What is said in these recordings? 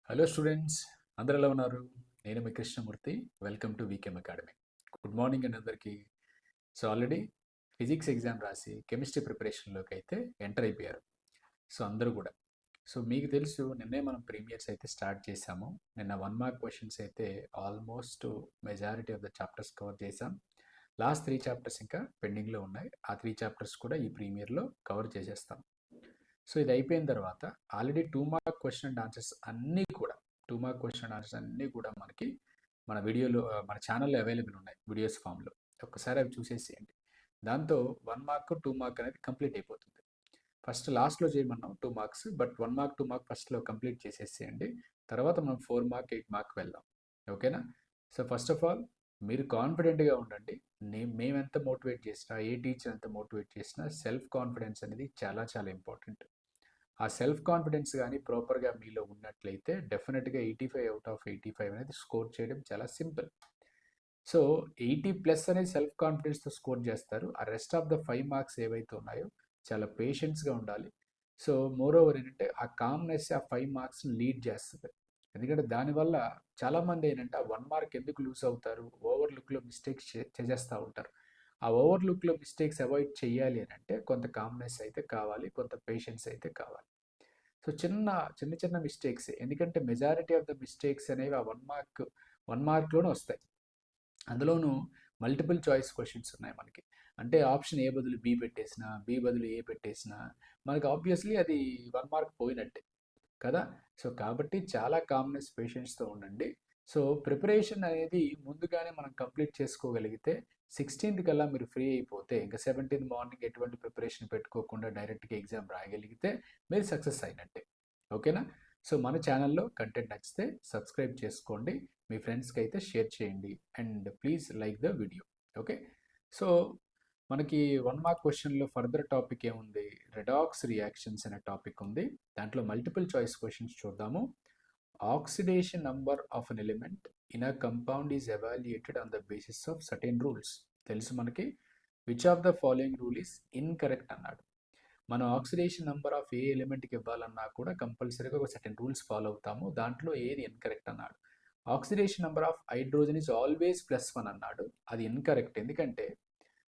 Hello students, అందరు ఎలా ఉన్నారు? నేను మీ కృష్ణమూర్తి. వెల్కమ్ టు వీకెమ్ అకాడమీ. గుడ్ మార్నింగ్ అండి అందరికీ. సో ఆల్రెడీ ఫిజిక్స్ ఎగ్జామ్ రాసి కెమిస్ట్రీ ప్రిపరేషన్లోకి అయితే ఎంటర్ అయిపోయారు. సో అందరూ కూడా. సో మీకు తెలుసు, నిన్నే మనం ప్రీమియర్స్ అయితే స్టార్ట్ చేశాము. నిన్న 1 మార్క్ క్వశ్చన్స్ అయితే almost majority of the chapters cover చేశాం. లాస్ట్ 3 చాప్టర్స్ ఇంకా పెండింగ్లో ఉన్నాయి. ఆ 3 చాప్టర్స్ కూడా ఈ ప్రీమియర్లో కవర్ చేసేస్తాం. సో ఇది అయిపోయిన తర్వాత already 2 mark question and answers అన్నీ కూడా 2 మార్క్ క్వశ్చన్ అండ్ ఆన్సర్స్ అన్నీ కూడా మనకి మన వీడియోలో మన ఛానల్లో అవైలబుల్ ఉన్నాయి వీడియోస్ ఫామ్లో. ఒక్కసారి అవి చూసేసేయండి. దాంతో 1 మార్క్ 2 మార్క్ అనేది కంప్లీట్ అయిపోతుంది. ఫస్ట్ లాస్ట్లో చేయమన్నాం 2 మార్క్స్, బట్ 1 మార్క్ 2 మార్క్ ఫస్ట్లో కంప్లీట్ చేసేసేయండి. తర్వాత మనం 4 మార్క్ 8 మార్క్ వెళ్దాం. ఓకేనా? సో ఫస్ట్ ఆఫ్ ఆల్ మీరు కాన్ఫిడెంట్గా ఉండండి. మేము ఎంత మోటివేట్ చేసినా, ఏ టీచర్ ఎంత మోటివేట్ చేసినా సెల్ఫ్ కాన్ఫిడెన్స్ అనేది చాలా చాలా ఇంపార్టెంట్. ఆ సెల్ఫ్ కాన్ఫిడెన్స్ కానీ ప్రాపర్గా మీలో ఉన్నట్లయితే డెఫినెట్గా 85/85 అనేది స్కోర్ చేయడం చాలా సింపుల్. సో 80+ అనేది సెల్ఫ్ కాన్ఫిడెన్స్తో స్కోర్ చేస్తారు. ఆ రెస్ట్ ఆఫ్ ద 5 మార్క్స్ ఏవైతే ఉన్నాయో చాలా పేషెన్స్గా ఉండాలి. సో మోర్ ఓవర్ ఏంటంటే ఆ కామ్నెస్ ఆ 5 మార్క్స్ని లీడ్ చేస్తుంది. ఎందుకంటే దానివల్ల చాలామంది ఏంటంటే ఆ 1 మార్క్ ఎందుకు లూజ్ అవుతారు, ఓవర్లుక్లో మిస్టేక్స్ చేసేస్తూ ఉంటారు. ఆ ఓవర్లుక్లో మిస్టేక్స్ అవాయిడ్ చేయాలి అని అంటే కొంత కామ్నెస్ అయితే కావాలి, కొంత పేషెన్స్ అయితే కావాలి. సో చిన్న చిన్న మిస్టేక్స్, ఎందుకంటే మెజారిటీ ఆఫ్ ద మిస్టేక్స్ అనేవి ఆ 1 మార్క్లోనే వస్తాయి. అందులోనూ మల్టిపుల్ చాయిస్ క్వశ్చన్స్ ఉన్నాయి మనకి. అంటే ఆప్షన్ ఏ బదులు బి పెట్టేసినా, బి బదులు ఏ పెట్టేసినా మనకి ఆబ్వియస్లీ అది 1 మార్క్ పోయినట్టే కదా. సో కాబట్టి చాలా కామ్నెస్ పేషెన్స్తో ఉండండి. సో ప్రిపరేషన్ అనేది ముందుగానే మనం కంప్లీట్ చేసుకోగలిగితే 16th కల్లా మీరు ఫ్రీ అయిపోతే ఇంకా 17th మార్నింగ్ ఎటువంటి ప్రిపరేషన్ పెట్టుకోకుండా డైరెక్ట్గా ఎగ్జామ్ రాయగలిగితే మీరు సక్సెస్ అయినట్టే. ఓకేనా? సో మన ఛానల్లో కంటెంట్ నచ్చితే సబ్స్క్రైబ్ చేసుకోండి, మీ ఫ్రెండ్స్కి అయితే షేర్ చేయండి, and please like the video. Okay. So మనకి 1 మార్క్ క్వశ్చన్లో ఫర్దర్ టాపిక్ ఏముంది, రెడాక్స్ రియాక్షన్స్ అనే టాపిక్ ఉంది. దాంట్లో మల్టిపుల్ చాయిస్ క్వశ్చన్స్ చూద్దాము. Oxidation number of an element in a compound is evaluated on the basis of certain rules. తెలుసు మనకి. Which of the following rule is incorrect అన్నాడు. మనం oxidation number of ఏ ఎలిమెంట్కి ఇవ్వాలన్నా కూడా కంపల్సరీగా ఒక సర్టెన్ రూల్స్ ఫాలో అవుతాము. దాంట్లో ఏది ఇన్కరెక్ట్ అన్నాడు. Oxidation number of hydrogen is always +1 అన్నాడు. అది ఇన్కరెక్ట్. ఎందుకంటే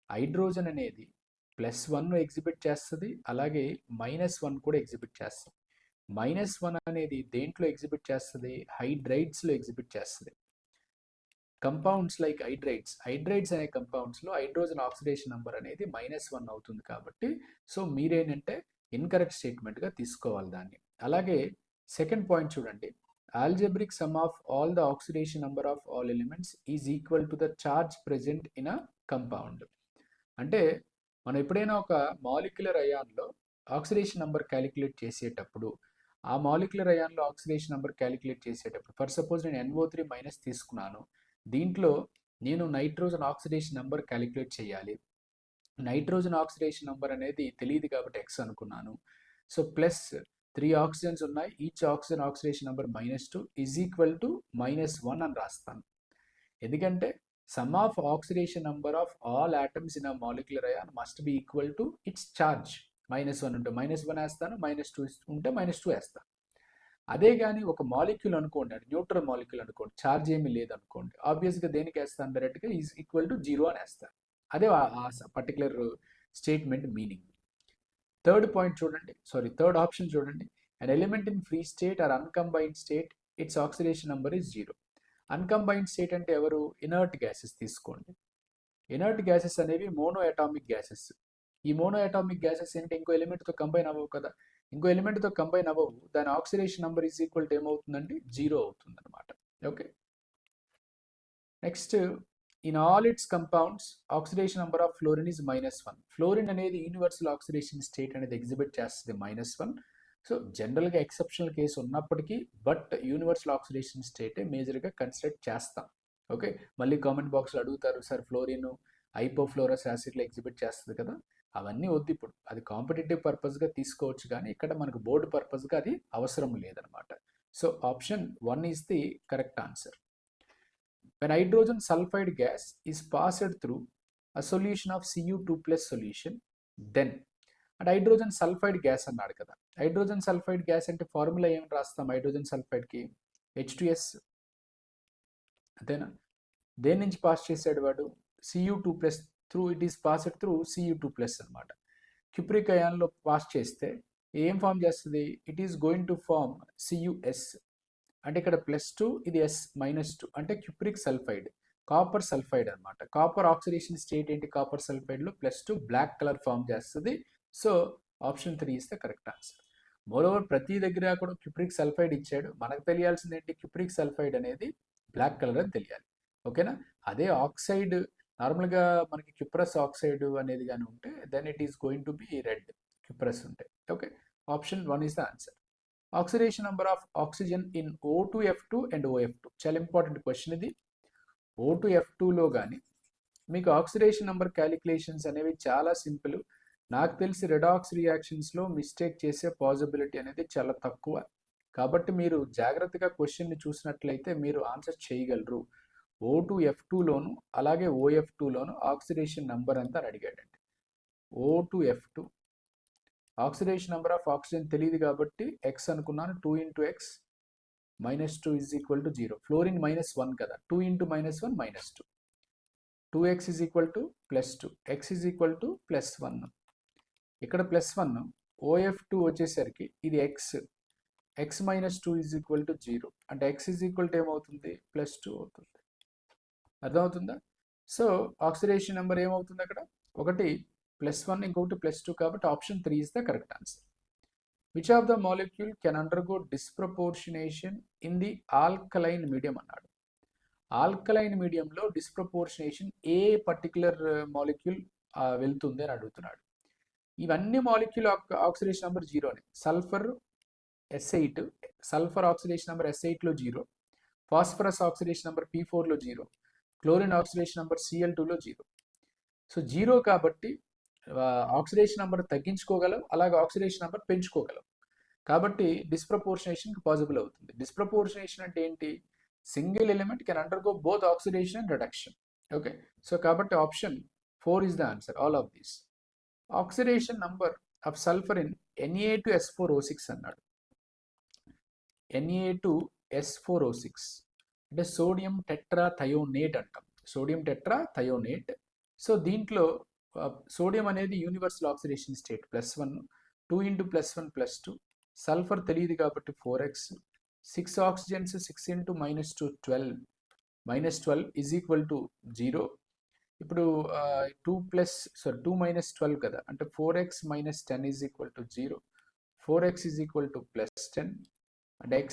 హైడ్రోజన్ అనేది +1 ఎగ్జిబిట్ చేస్తుంది, అలాగే -1 కూడా ఎగ్జిబిట్ చేస్తుంది. -1 అనేది దేంట్లో ఎగ్జిబిట్ చేస్తుంది? హైడ్రైడ్స్లో ఎగ్జిబిట్ చేస్తుంది. కంపౌండ్స్ లైక్ హైడ్రైడ్స్ అనే కంపౌండ్స్లో హైడ్రోజన్ ఆక్సిడేషన్ నెంబర్ అనేది -1 అవుతుంది. కాబట్టి సో మీరేంటంటే ఇన్కరెక్ట్ స్టేట్మెంట్గా తీసుకోవాలి దాన్ని. అలాగే సెకండ్ పాయింట్ చూడండి. Algebraic some of all the oxidation number of all elements is equal to the charge present in a compound. అంటే మనం ఎప్పుడైనా ఒక మాలిక్యులర్ అయాన్లో ఆక్సిడేషన్ నెంబర్ క్యాలిక్యులేట్ చేసేటప్పుడు, ఆ మాలిక్యులర్ అయాన్లో ఆక్సిడేషన్ నెంబర్ క్యాలిక్యులేట్ చేసేటప్పుడు ఫర్ సపోజ్ నేను NO3- తీసుకున్నాను. దీంట్లో నేను నైట్రోజన్ ఆక్సిడేషన్ నెంబర్ క్యాలిక్యులేట్ చేయాలి. నైట్రోజన్ ఆక్సిడేషన్ నెంబర్ అనేది తెలియదు కాబట్టి X అనుకున్నాను. సో +3 ఆక్సిజన్స్ ఉన్నాయి. Each oxygen oxidation number -2 is equal to -1 అని రాస్తాను. ఎందుకంటే sum of oxidation number of all atoms in a molecular ion must be equal to its charge. -1 ఉంటే -1 వేస్తాను, -2 ఉంటే -2 వేస్తాను. అదే కానీ ఒక మాలిక్యూల్ అనుకోండి, అది న్యూట్రల్ మాలిక్యూల్ అనుకోండి, ఛార్జ్ ఏమీ లేదనుకోండి, ఆబ్వియస్గా దేనికి వేస్తాను? డైరెక్ట్గా ఈజ్ ఈక్వల్ టు 0 అని వేస్తాను. అదే ఆ particular statement meaning. Third option చూడండి. An element in free state or uncombined state its oxidation number is 0. Uncombined state అంటే ఎవరు? ఇనర్ట్ గ్యాసెస్ తీసుకోండి. ఇనర్ట్ గ్యాసెస్ అనేవి మోనో అటామిక్ గ్యాసెస్. ఈ మోనో అటామిక్ గ్యాసెస్ ఏంటి? ఇంకో ఎలిమెంట్తో కంబైన్ అవ్వవు కదా. ఇంకో ఎలిమెంట్తో కంబైన్ అవ్వవు. దాని oxidation number is equal to ఏమవుతుందండి? 0 అవుతుంది అనమాట. Okay. Next, in all it's compounds oxidation number of fluorine is -1. Fluorine అనేది యూనివర్సల్ ఆక్సిడేషన్ స్టేట్ అనేది ఎగ్జిబిట్ చేస్తుంది -1. సో జనరల్గా ఎక్సెప్షనల్ కేసు ఉన్నప్పటికీ బట్ యూనివర్సల్ ఆక్సిడేషన్ స్టేటే మేజర్గా కన్సిడర్ చేస్తాం. ఓకే. మళ్ళీ కామెంట్ బాక్స్లో అడుగుతారు, సార్ ఫ్లోరిన్ హైపోఫ్లోరస్ యాసిడ్లో ఎగ్జిబిట్ చేస్తుంది కదా. అవన్నీ వద్దు ఇప్పుడు. అది కాంపిటేటివ్ పర్పస్గా తీసుకోవచ్చు, కానీ ఇక్కడ మనకు బోర్డు పర్పస్గా అది అవసరం లేదనమాట. So option 1 is the correct answer. When hydrogen sulfide gas is passed through a solution of Cu2+ solution, then అంటే హైడ్రోజన్ సల్ఫైడ్ గ్యాస్ అన్నాడు కదా. హైడ్రోజన్ సల్ఫైడ్ గ్యాస్ అంటే ఫార్ములా ఏమని రాస్తాం హైడ్రోజన్ సల్ఫైడ్కి? H2S, అంతేనా? దేని నుంచి పాస్ చేశాడు వాడు? Cu2+ through it is passed through Cu2+ అనమాట. క్యూప్రిక్ అయాన్లో పాస్ చేస్తే ఏం ఫామ్ చేస్తుంది? It is going to form CuS. అంటే ఇక్కడ +2, ఇది S-2 అంటే క్యూప్రిక్ సల్ఫైడ్, కాపర్ సల్ఫైడ్ అనమాట. కాపర్ ఆక్సిడేషన్ స్టేట్ ఏంటి? కాపర్ సల్ఫైడ్లో +2 బ్లాక్ కలర్ ఫామ్ చేస్తుంది. So option 3 is the correct answer. Moreover ప్రతి దగ్గర కూడా క్యూప్రిక్ సల్ఫైడ్ ఇచ్చాడు. మనకు తెలియాల్సింది ఏంటి? క్యూప్రిక్ సల్ఫైడ్ అనేది బ్లాక్ కలర్ అని తెలియాలి. ఓకేనా? అదే ఆక్సైడ్ నార్మల్గా మనకి క్యూప్రస్ ఆక్సైడ్ అనేది కానీ ఉంటే then it is going to be red, cuprous ఉంటే. Okay, option 1 is the answer. Oxidation number of oxygen in O2F2 and OF2. చాలా ఇంపార్టెంట్ క్వశ్చన్ ఇది. O2F2లో కానీ మీకు ఆక్సిడేషన్ నెంబర్ క్యాలిక్యులేషన్స్ అనేవి చాలా సింపుల్. నాకు తెలిసి రెడాక్స్ రియాక్షన్స్లో మిస్టేక్ చేసే పాసిబిలిటీ అనేది చాలా తక్కువ. కాబట్టి మీరు జాగ్రత్తగా క్వశ్చన్ని చూసినట్లయితే మీరు ఆన్సర్ చేయగలరు. O2F2లోను అలాగే OF2లోను ఆక్సిడేషన్ నెంబర్ ఎంత అని అడిగాడండి. O2F2 oxidation number of oxygen తెలియదు కాబట్టి x అనుకున్నాను. 2 × x -2 = 0. ఫ్లోరిన్ -1 కదా, 2 × -1 -2. 2x +2, x +1. ఇక్కడ +1. OF2 వచ్చేసరికి ఇది x -2 = 0. అంటే x ఏమవుతుంది? +2 అవుతుంది. అర్థమవుతుందా? సో ఆక్సిడేషన్ నెంబర్ ఏమవుతుంది అక్కడ? ఒకటి +1, ఇంకొకటి +2, కాబట్టి option 3 is the correct answer. Which of the molecule can undergo disproportionation in the alkaline medium అన్నాడు. ఆల్కలైన్ మీడియంలో డిస్ప్రపోర్షనేషన్ ఏ పర్టికులర్ మాలిక్యూల్ వెళ్తుంది అని అడుగుతున్నాడు. ఇవన్నీ మాలిక్యూల్ ఆక్సిడేషన్ నెంబర్ 0నే. Sulphur S8, sulphur oxidation number S8లో 0, ఫాస్ఫరస్ ఆక్సిడేషన్ నెంబర్ P4లో 0, క్లోరిన్ ఆక్సిడేషన్ నెంబర్ Cl2లో 0. సో 0 కాబట్టి ఆక్సిడేషన్ నెంబర్ తగ్గించుకోగలం, అలాగే ఆక్సిడేషన్ నెంబర్ పెంచుకోగలం. కాబట్టి డిస్ప్రపోర్షనేషన్ పాసిబుల్ అవుతుంది. డిస్ప్రపోర్షనేషన్ అంటే ఏంటి? Single element can undergo both oxidation and reduction. Okay, so కాబట్టి option 4 is the answer, all of these. Oxidation number of sulphur in Na2S4O6 అన్నాడు. Na2S4O6 అంటే sodium tetrathionate అంటాం. Sodium tetrathionate. So దీంట్లో sodium అనేది universal oxidation state +1, 2 × +1 +2. Sulphur తెలియదు కాబట్టి 4x. 6 oxygens 6 × -2 12. -12 = 0. ఇప్పుడు 2 - 12 కదా, అంటే 4x - 10 = 0. 4x +10 అంటే x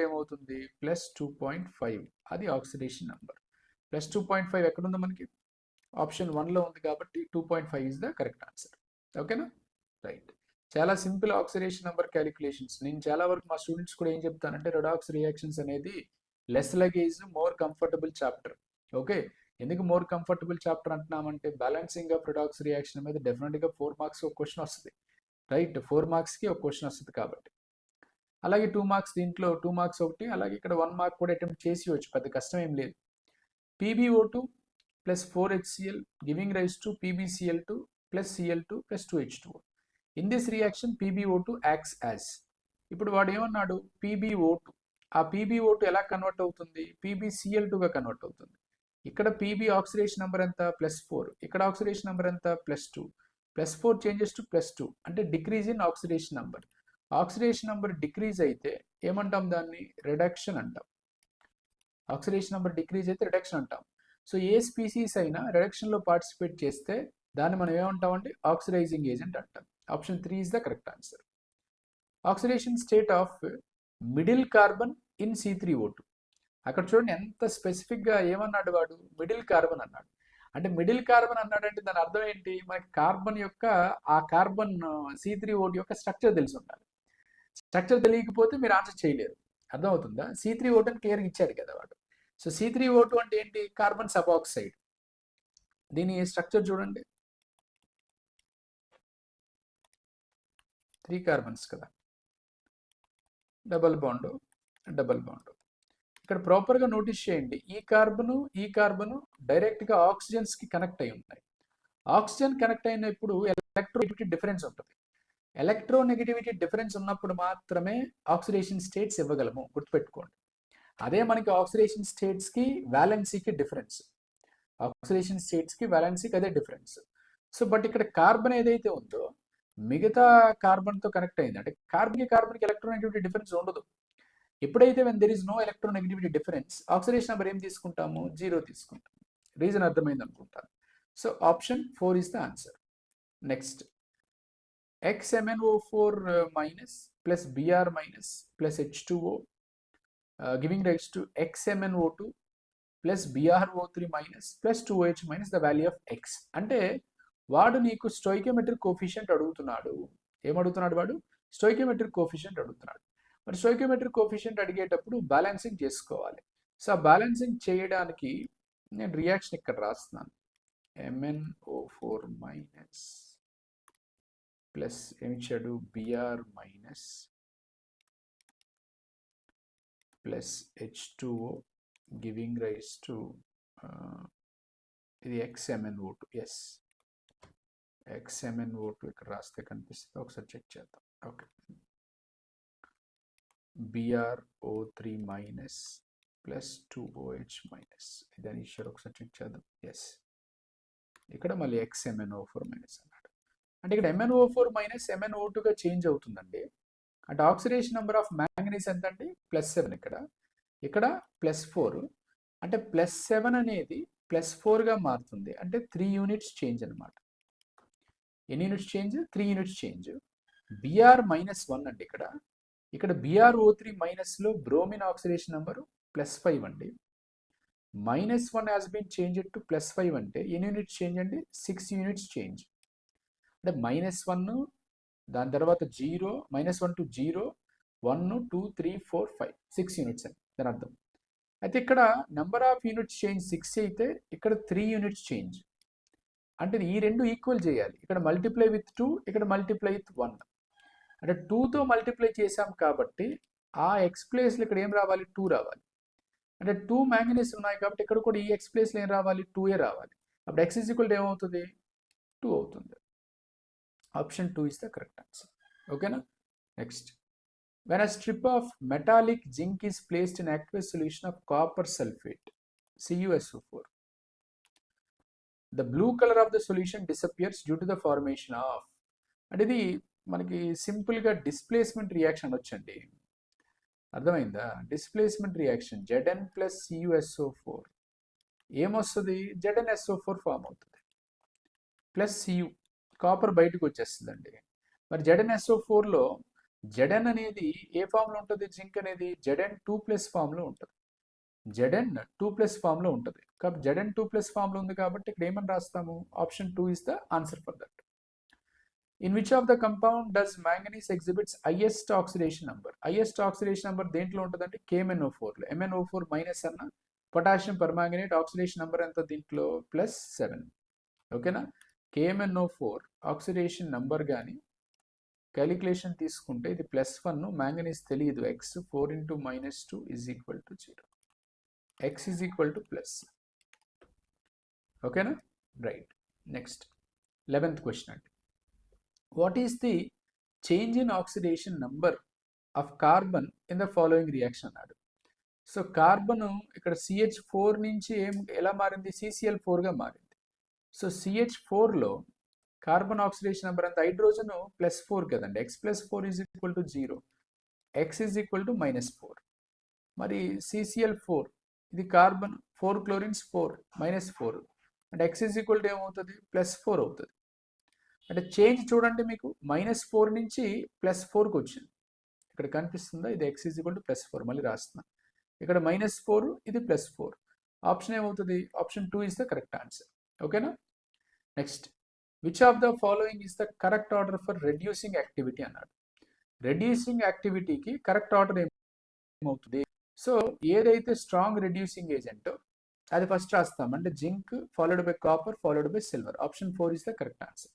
ఏమవుతుంది? +2.5. అది ఆక్సిడేషన్ నెంబర్. +2.5 ఎక్కడుందో మనకి? ఆప్షన్ 1లో ఉంది కాబట్టి 2.5 ఇస్ ద కరెక్ట్ ఆన్సర్. ఓకేనా? రైట్. చాలా సింపుల్ ఆక్సిడేషన్ నెంబర్ క్యాలిక్యులేషన్స్. నేను చాలా వరకు మా స్టూడెంట్స్ కూడా ఏం చెప్తానంటే రెడాక్స్ రియాక్షన్స్ అనేది less luggage more comfortable chapter. Okay, ఎందుకు మోర్ కంఫర్టబుల్ చాప్టర్ అంటున్నామంటే బ్యాలెన్సింగ్ ఆఫ్ రెడాక్స్ రియాక్షన్ మీద డెఫినెట్గా 4 మార్క్స్ ఒక క్వశ్చన్ వస్తుంది. రైట్, 4 మార్క్స్కి ఒక క్వశ్చన్ వస్తుంది కాబట్టి. అలాగే 2 మార్క్స్, దీంట్లో 2 మార్క్స్ ఒకటి, అలాగే ఇక్కడ 1 మార్క్ కూడా అటెంప్ట్ చేసి పెద్ద కష్టం ఏం లేదు. PbO2 + 4HCl giving rise to PbCl2 + Cl2 + 2H2O. In this reaction PbO2 acts as. ఇప్పుడు వాడు ఏమన్నాడు? PbO2. ఆ PbO2 ఎలా కన్వర్ట్ అవుతుంది? PbCl2గా కన్వర్ట్ అవుతుంది. ఇక్కడ Pb ఆక్సిడేషన్ నెంబర్ ఎంత? +4. ఇక్కడ ఆక్సిడేషన్ నెంబర్ ఎంత? +2. +4 చేంజెస్ టు +2 అంటే decrease in oxidation number. Oxidation number decrease అయితే ఏమంటాం? దాన్ని రిడక్షన్ అంటాం. ఆక్సిడేషన్ నెంబర్ డిక్రీజ్ అయితే రిడక్షన్ అంటాం. సో ఏ స్పీసీస్ అయినా రిడక్షన్లో పార్టిసిపేట్ చేస్తే దాన్ని మనం ఏమంటామంటే ఆక్సిడైజింగ్ ఏజెంట్ అంటాం. Option 3 is the correct answer. Oxidation state of middle carbon in C3O2. అక్కడ చూడండి ఎంత స్పెసిఫిక్గా ఏమన్నాడు వాడు? మిడిల్ కార్బన్ అన్నాడు. అంటే మిడిల్ కార్బన్ అన్నాడంటే దాని అర్థం ఏంటి? మనకి కార్బన్ యొక్క ఆ కార్బన్ C3O2 యొక్క స్ట్రక్చర్ తెలిసి ఉండాలి. స్ట్రక్చర్ తెలియకపోతే మీరు ఆన్సర్ చేయలేరు. అర్థమవుతుందా? C3O2 అని క్లియర్గా ఇచ్చాడు కదా వాడు. సో C3O2 అంటే ఏంటి? కార్బన్ సబాక్సైడ్. దీని స్ట్రక్చర్ చూడండి, 3 కార్బన్స్ కదా, డబల్ బాండ్. ఇక్కడ ప్రాపర్గా నోటీస్ చేయండి, ఈ కార్బను డైరెక్ట్గా ఆక్సిజన్స్కి కనెక్ట్ అయి ఉన్నాయి. ఆక్సిజన్ కనెక్ట్ అయినప్పుడు ఎలక్ట్రోనెగటివిటీ డిఫరెన్స్ ఉంటుంది. ఎలక్ట్రోనెగటివిటీ డిఫరెన్స్ ఉన్నప్పుడు మాత్రమే ఆక్సిడేషన్ స్టేట్స్ ఇవ్వగలము, గుర్తుపెట్టుకోండి. అదే మనకి ఆక్సిడేషన్ స్టేట్స్కి వ్యాలెన్సీకి డిఫరెన్స్. ఆక్సిడేషన్ స్టేట్స్కి వ్యాలెన్సీకి అదే డిఫరెన్స్. సో బట్ ఇక్కడ కార్బన్ ఏదైతే ఉందో మిగతా కార్బన్తో కనెక్ట్ అయింది, అంటే కార్బన్కి ఎలక్ట్రోనెగటివిటీ డిఫరెన్స్ ఉండదు. ఎప్పుడైతే when there is no electronegativity difference, oxidation number ఏం తీసుకుంటాము, 0 తీసుకుంటాము. రీజన్ అర్థమైంది అనుకుంటాను. So option 4 is the answer. Next, XMnO4 minus plus Br minus plus H2O giving rise to XMnO2 plus BrO3 minus plus 2OH minus the value of X. అంటే వాడు నీకు stoichiometric coefficient అడుగుతున్నాడు. ఏమడుగుతున్నాడు వాడు? స్టోయికియోమెట్రిక్ కోఫిషియంట్ అడుగుతున్నాడు. మరి stoichiometric coefficient అడిగేటప్పుడు balancing చేసుకోవాలి. So ఆ బ్యాలెన్సింగ్ చేయడానికి నేను రియాక్షన్ ఇక్కడ రాస్తున్నాను. MnO4 మైనస్ ప్లస్ ఏమి ఇచ్చాడు, Br minus plus H2O giving rise to ఇది XMnO2. ఎస్, XMnO2 ఇక్కడ రాస్తే కనిపిస్తుంది, ఒకసారి చెక్ చేద్దాం. Okay, BrO3 minus plus 2OH minus, ఇదని ఇచ్చారు, ఒకసారి చెక్ చేద్దాం. ఎస్, ఇక్కడ మళ్ళీ XMnO4 మైనస్ అన్నాడు. అంటే ఇక్కడ MnO4 మైనస్ MnO2గా చేంజ్ అవుతుందండి. అంటే ఆక్సిడేషన్ నెంబర్ ఆఫ్ మ్యాంగనీస్ ఎంత అండి, +7. ఇక్కడ +4, అంటే +7 అనేది +4గా మారుతుంది, అంటే 3 యూనిట్స్ చేంజ్ అనమాట. ఎన్ని units change? 3 units change. Br -1 అండి. ఇక్కడ BrO3 మైనస్లో బ్రోమిన్ ఆక్సిడేషన్ నెంబరు +5 అండి. -1 హ్యాస్ బీన్ చేంజ్ టు +5 అంటే ఎన్ని యూనిట్స్ చేంజ్ అండి, 6 యూనిట్స్ చేంజ్. అంటే -1, దాని తర్వాత 0, -1 to 0, 1, 2, 3, 4, 5, 6 యూనిట్స్ అని దాని అర్థం. అయితే ఇక్కడ నెంబర్ ఆఫ్ యూనిట్స్ చేంజ్ 6 అయితే ఇక్కడ 3 యూనిట్స్ చేంజ్. అంటే ఈ రెండు ఈక్వల్ చేయాలి. ఇక్కడ మల్టిప్లై విత్ 2, ఇక్కడ మల్టిప్లై విత్ 1. అంటే 2తో మల్టిప్లై చేసాం కాబట్టి ఆ ఎక్స్ ప్లేస్లో ఇక్కడ ఏం రావాలి, 2 రావాలి. అంటే 2 మ్యాంగనీస్ ఉన్నాయి కాబట్టి ఇక్కడ కూడా ఈ ఎక్స్ ప్లేస్లో ఏం రావాలి, 2ఏ రావాలి. అప్పుడు x ఈక్వల్ ఏమవుతుంది, 2 అవుతుంది. Option 2 is the correct answer. ఓకేనా? Next, when a strip of metallic zinc is placed in aqueous solution of copper sulfate CuSO4, the blue color of the solution disappears due to the formation of, అంటే ఇది మనకి సింపుల్గా displacement reaction వచ్చండి. అర్థమైందా? Displacement reaction Zn plus CuSO4 ఏమొస్తుంది, ZnSO4 form అవుతుంది plus Cu, copper బయటకు వచ్చేస్తుందండి. మరి ZnSO4లో Zn అనేది ఏ ఫామ్లో ఉంటుంది, జింక్ అనేది Zn2+ ఫామ్లో ఉంటుంది. Zn2+ ఫామ్లో ఉంటుంది కాబట్టి Zn2+ ఫామ్లో ఉంది కాబట్టి ఇక్కడ ఏమని రాస్తాము, option 2 is the answer for that. In which of the compound does manganese exhibits highest oxidation number? Highest oxidation number దేంట్లో ఉంటుందంటే KMnO4లో. MnO4 మైనస్ అన్న పొటాషియం పర్మాంగనేట్ ఆక్సిడేషన్ నెంబర్ ఎంత దీంట్లో, +7. ఓకేనా? KMnO4 ఆక్సిడేషన్ నంబర్ కానీ క్యాలిక్యులేషన్ తీసుకుంటే ఇది +1, మ్యాంగనీస్ తెలియదు, x 4 × -2 = 0, x +. ఓకేనా? రైట్. నెక్స్ట్ 11th క్వశ్చన్ అండి, what is the change in oxidation number of carbon in the following reaction అన్నాడు. సో కార్బన్ ఇక్కడ CH4 నుంచి ఎలా మారింది, CCl4గా మారింది. సో CH4లో కార్బన్ ఆక్సిడేషన్ నెంబర్ అంత, హైడ్రోజన్ +4 కదండి, x + 4 = 0, x -4. మరి CCl4 ఇది కార్బన్ 4 క్లోరిన్స్ 4 -4 అంటే x ఏమవుతుంది, +4 అవుతుంది. అంటే చేంజ్ చూడండి, మీకు -4 నుంచి +4కి వచ్చింది. ఇక్కడ కనిపిస్తుందా, ఇది x +4. మళ్ళీ రాస్తున్నా, ఇక్కడ -4, ఇది +4. ఆప్షన్ ఏమవుతుంది, option 2 is the correct answer. ఓకేనా? Next, which of the following is the correct order for reducing activity అన్నాడు. రెడ్యూసింగ్ యాక్టివిటీకి కరెక్ట్ ఆర్డర్ ఏమవుతుంది? సో ఏదైతే స్ట్రాంగ్ రెడ్యూసింగ్ ఏజెంట్ అది ఫస్ట్ రాస్తాం, అంటే zinc followed by copper followed by silver. Option 4 is the correct answer.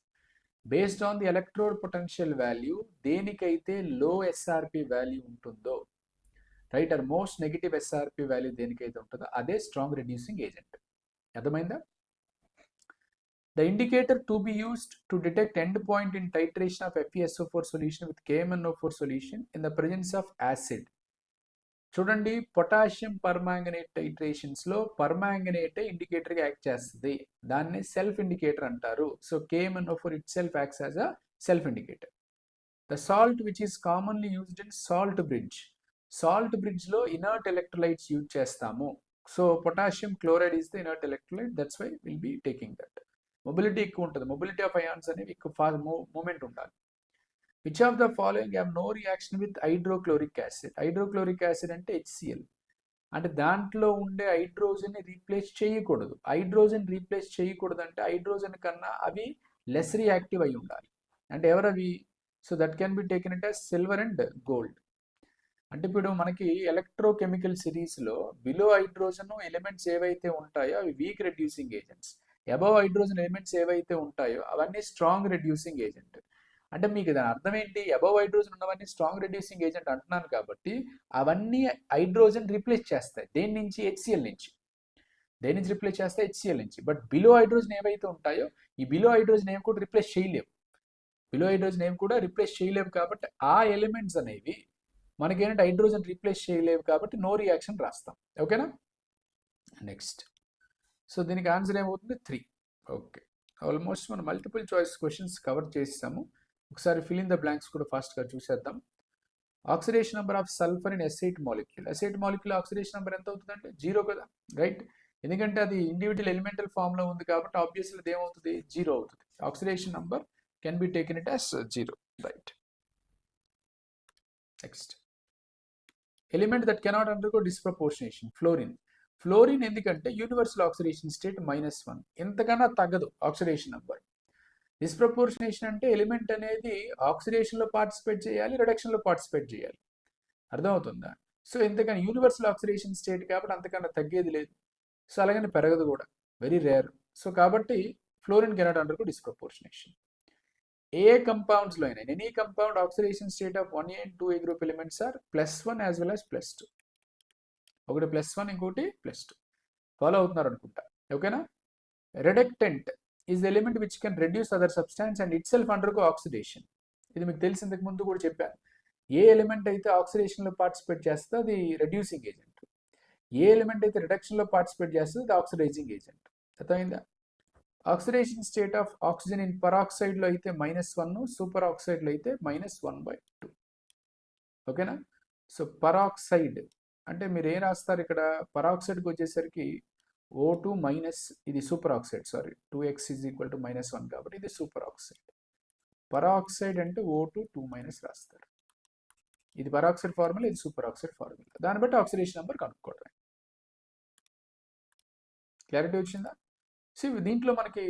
Based on the electrode potential value, దేనికైతే low SRP value ఉంటుందో, right, or most negative SRP value దేనికైతే ఉంటుందో అదే strong reducing agent. అర్థమైందా? The indicator to be used to detect end point in titration of FeSO4 solution with KMnO4 solution in the presence of acid చూడండి, potassium permanganate టైట్రేషన్స్లో పర్మాంగనేటే ఇండికేటర్గా act చేస్తుంది. దాన్ని సెల్ఫ్ ఇండికేటర్ అంటారు. So KMnO4 itself acts as a self indicator. The salt which is commonly used in salt bridge. Salt బ్రిడ్జ్లో inert electrolytes use చేస్తాము. So potassium chloride is the inert electrolyte, that's why will be taking that. Mobility ఎక్కువ ఉంటుంది, mobility of ions అనేవి ఎక్కువ fast movement ఉండాలి. Which of the following have no reaction with hydrochloric acid. Hydrochloric acid అంటే HCl, అంటే దాంట్లో ఉండే హైడ్రోజన్ని replace చేయకూడదు. హైడ్రోజన్ రీప్లేస్ చేయకూడదు అంటే హైడ్రోజన్ కన్నా అవి లెస్ రియాక్టివ్ అయి ఉండాలి. అంటే ఎవరవి? So that can be taken it as silver and gold. అంటే ఇప్పుడు మనకి ఎలక్ట్రోకెమికల్ సిరీస్లో బిలో హైడ్రోజన్ ఎలిమెంట్స్ ఏవైతే ఉంటాయో అవి week reducing agents, above hydrogen elements ఏవైతే ఉంటాయో అవన్నీ స్ట్రాంగ్ రెడ్యూసింగ్ ఏజెంట్. అంటే మీకు దాని అర్థం ఏంటి? అబవ్ హైడ్రోజన్ ఉన్నవన్నీ స్ట్రాంగ్ రెడ్యూసింగ్ ఏజెంట్ అంటున్నాను కాబట్టి అవన్నీ హైడ్రోజన్ రీప్లేస్ చేస్తాయి. దేని నుంచి? HCl నుంచి. దేని నుంచి రిప్లేస్ చేస్తాయి? HCl నుంచి. బట్ బిలో హైడ్రోజన్ ఏవైతే ఉంటాయో ఈ బిలో హైడ్రోజన్ ఏమి కూడా రిప్లేస్ చేయలేవు. బిలో హైడ్రోజన్ ఏమి కూడా రిప్లేస్ చేయలేవు కాబట్టి ఆ ఎలిమెంట్స్ అనేవి మనకేంటంటే హైడ్రోజన్ రీప్లేస్ చేయలేవు కాబట్టి నో రియాక్షన్ రాస్తాం. ఓకేనా? నెక్స్ట్, సో దీనికి ఆన్సర్ ఏమవుతుంది? 3. ఓకే, ఆల్మోస్ట్ మనం మల్టిపుల్ చాయిస్ క్వశ్చన్స్ కవర్ చేసాము. ఒకసారి ఫిల్ ఇన్ ద బ్లాంక్స్ కూడా ఫాస్ట్గా చూసేద్దాం. Oxidation number of sulphur in S eight molecule. S eight molecule oxidation number ఎంత అవుతుందంటే 0 కదా, రైట్? ఎందుకంటే అది ఇండివిజువల్ ఎలిమెంటల్ ఫామ్లో ఉంది కాబట్టి ఆబ్వియస్లీ అది ఏమవుతుంది? 0 అవుతుంది. Oxidation number can be taken it as 0, right? Next, element that cannot undergo డిస్ప్రపోర్షనేషన్. Fluorine. Fluorine ఎందుకంటే యూనివర్సల్ ఆక్సిడేషన్ స్టేట్ -1, ఎంతకన్నా తగ్గదు ఆక్సిడేషన్ నెంబర్. డిస్ప్రపోర్షనేషన్ అంటే ఎలిమెంట్ అనేది ఆక్సిడేషన్లో పార్టిసిపేట్ చేయాలి, రిడక్షన్లో పార్టిసిపేట్ చేయాలి. అర్థమవుతుందా? సో ఎందుకని యూనివర్సల్ ఆక్సిడేషన్ స్టేట్ కాబట్టి అంతకన్నా తగ్గేది లేదు. సో అలాగని పెరగదు కూడా, వెరీ రేర్. సో కాబట్టి ఫ్లోరిన్ కెనాట్ అండర్గో డిస్ప్రపోర్షనేషన్. ఏ కంపౌండ్స్లో అయినా any compound oxidation state of 1A and 2A group elements are +1 as well as +2. ఒకటి +1 ఇంకోటి +2. ఫాలో అవుతున్నారు అనుకుంటా. ఓకేనా? Reductant is the element which can reduce other substance and itself undergo oxidation. ఇది మీకు తెలిసి ఇంతకు ముందు కూడా చెప్పాను. ఏ ఎలిమెంట్ అయితే ఆక్సిడేషన్లో పార్టిసిపేట్ చేస్తుందో అది రెడ్యూసింగ్ ఏజెంట్, ఏ ఎలిమెంట్ అయితే రిడక్షన్లో పార్టిసిపేట్ చేస్తుందో అది ఆక్సిడైజింగ్ ఏజెంట్. అర్థమైందా? Oxidation state of oxygen in పరాక్సైడ్లో అయితే -1, సూపర్ ఆక్సైడ్లో అయితే -1/2. ఓకేనా? సో పరాక్సైడ్ అంటే మీరు ఏం రాస్తారు ఇక్కడ? పరాక్సైడ్కి వచ్చేసరికి O2- ఇది సూపర్ ఆక్సైడ్, సారీ 2x = -1 కాబట్టి ఇది సూపర్ ఆక్సైడ్. పరాక్సైడ్ అంటే O2 2- రాస్తారు. ఇది పరాక్సైడ్ ఫార్ములా, ఇది సూపర్ ఆక్సైడ్ ఫార్ములా. దాన్ని బట్టి ఆక్సిడేషన్ నెంబర్ కనుక్కోవడం. క్లారిటీ వచ్చిందా? సో దీంట్లో మనకి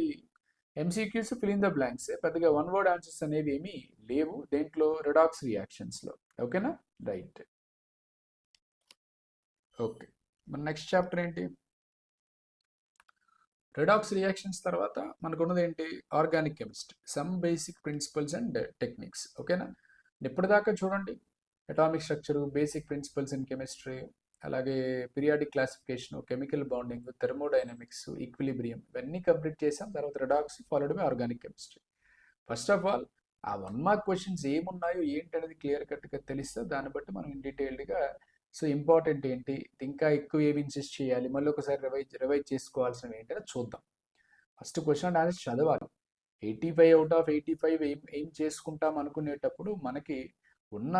MCQs fill in the blanks, పెద్దగా వన్ వర్డ్ ఆన్సర్స్ అనేవి ఏమీ లేవు దేంట్లో, రెడాక్స్ రియాక్షన్స్లో. ఓకేనా? రైట్. ఓకే, మన నెక్స్ట్ చాప్టర్ ఏంటి? రెడాక్స్ రియాక్షన్స్ తర్వాత మనకు ఉన్నది ఏంటి? Organic chemistry, some basic principles and techniques. ఓకేనా? ఇప్పటిదాకా చూడండి, atomic structure, basic principles in chemistry, అలాగే periodic classification, chemical bonding, thermodynamics, equilibrium, ఇవన్నీ కంప్లీట్ చేసాం. తర్వాత redox followed by organic chemistry. First of all ఆ 1 మార్క్ క్వశ్చన్స్ ఏమున్నాయో ఏంటి అనేది క్లియర్ కట్గా తెలిస్తే దాన్ని బట్టి మనం ఇన్ డీటెయిల్డ్గా సో ఇంపార్టెంట్ ఏంటి, ఇంకా ఎక్కువ ఏమి ఇన్సిస్ట్ చేయాలి, మళ్ళీ ఒకసారి రివైజ్ చేసుకోవాల్సినవి ఏంటి అని చూద్దాం. ఫస్ట్ క్వశ్చన్ అండ్ ఆన్సర్ చదవాలి. 85 out of 85 ఏం చేసుకుంటాం అనుకునేటప్పుడు మనకి ఉన్న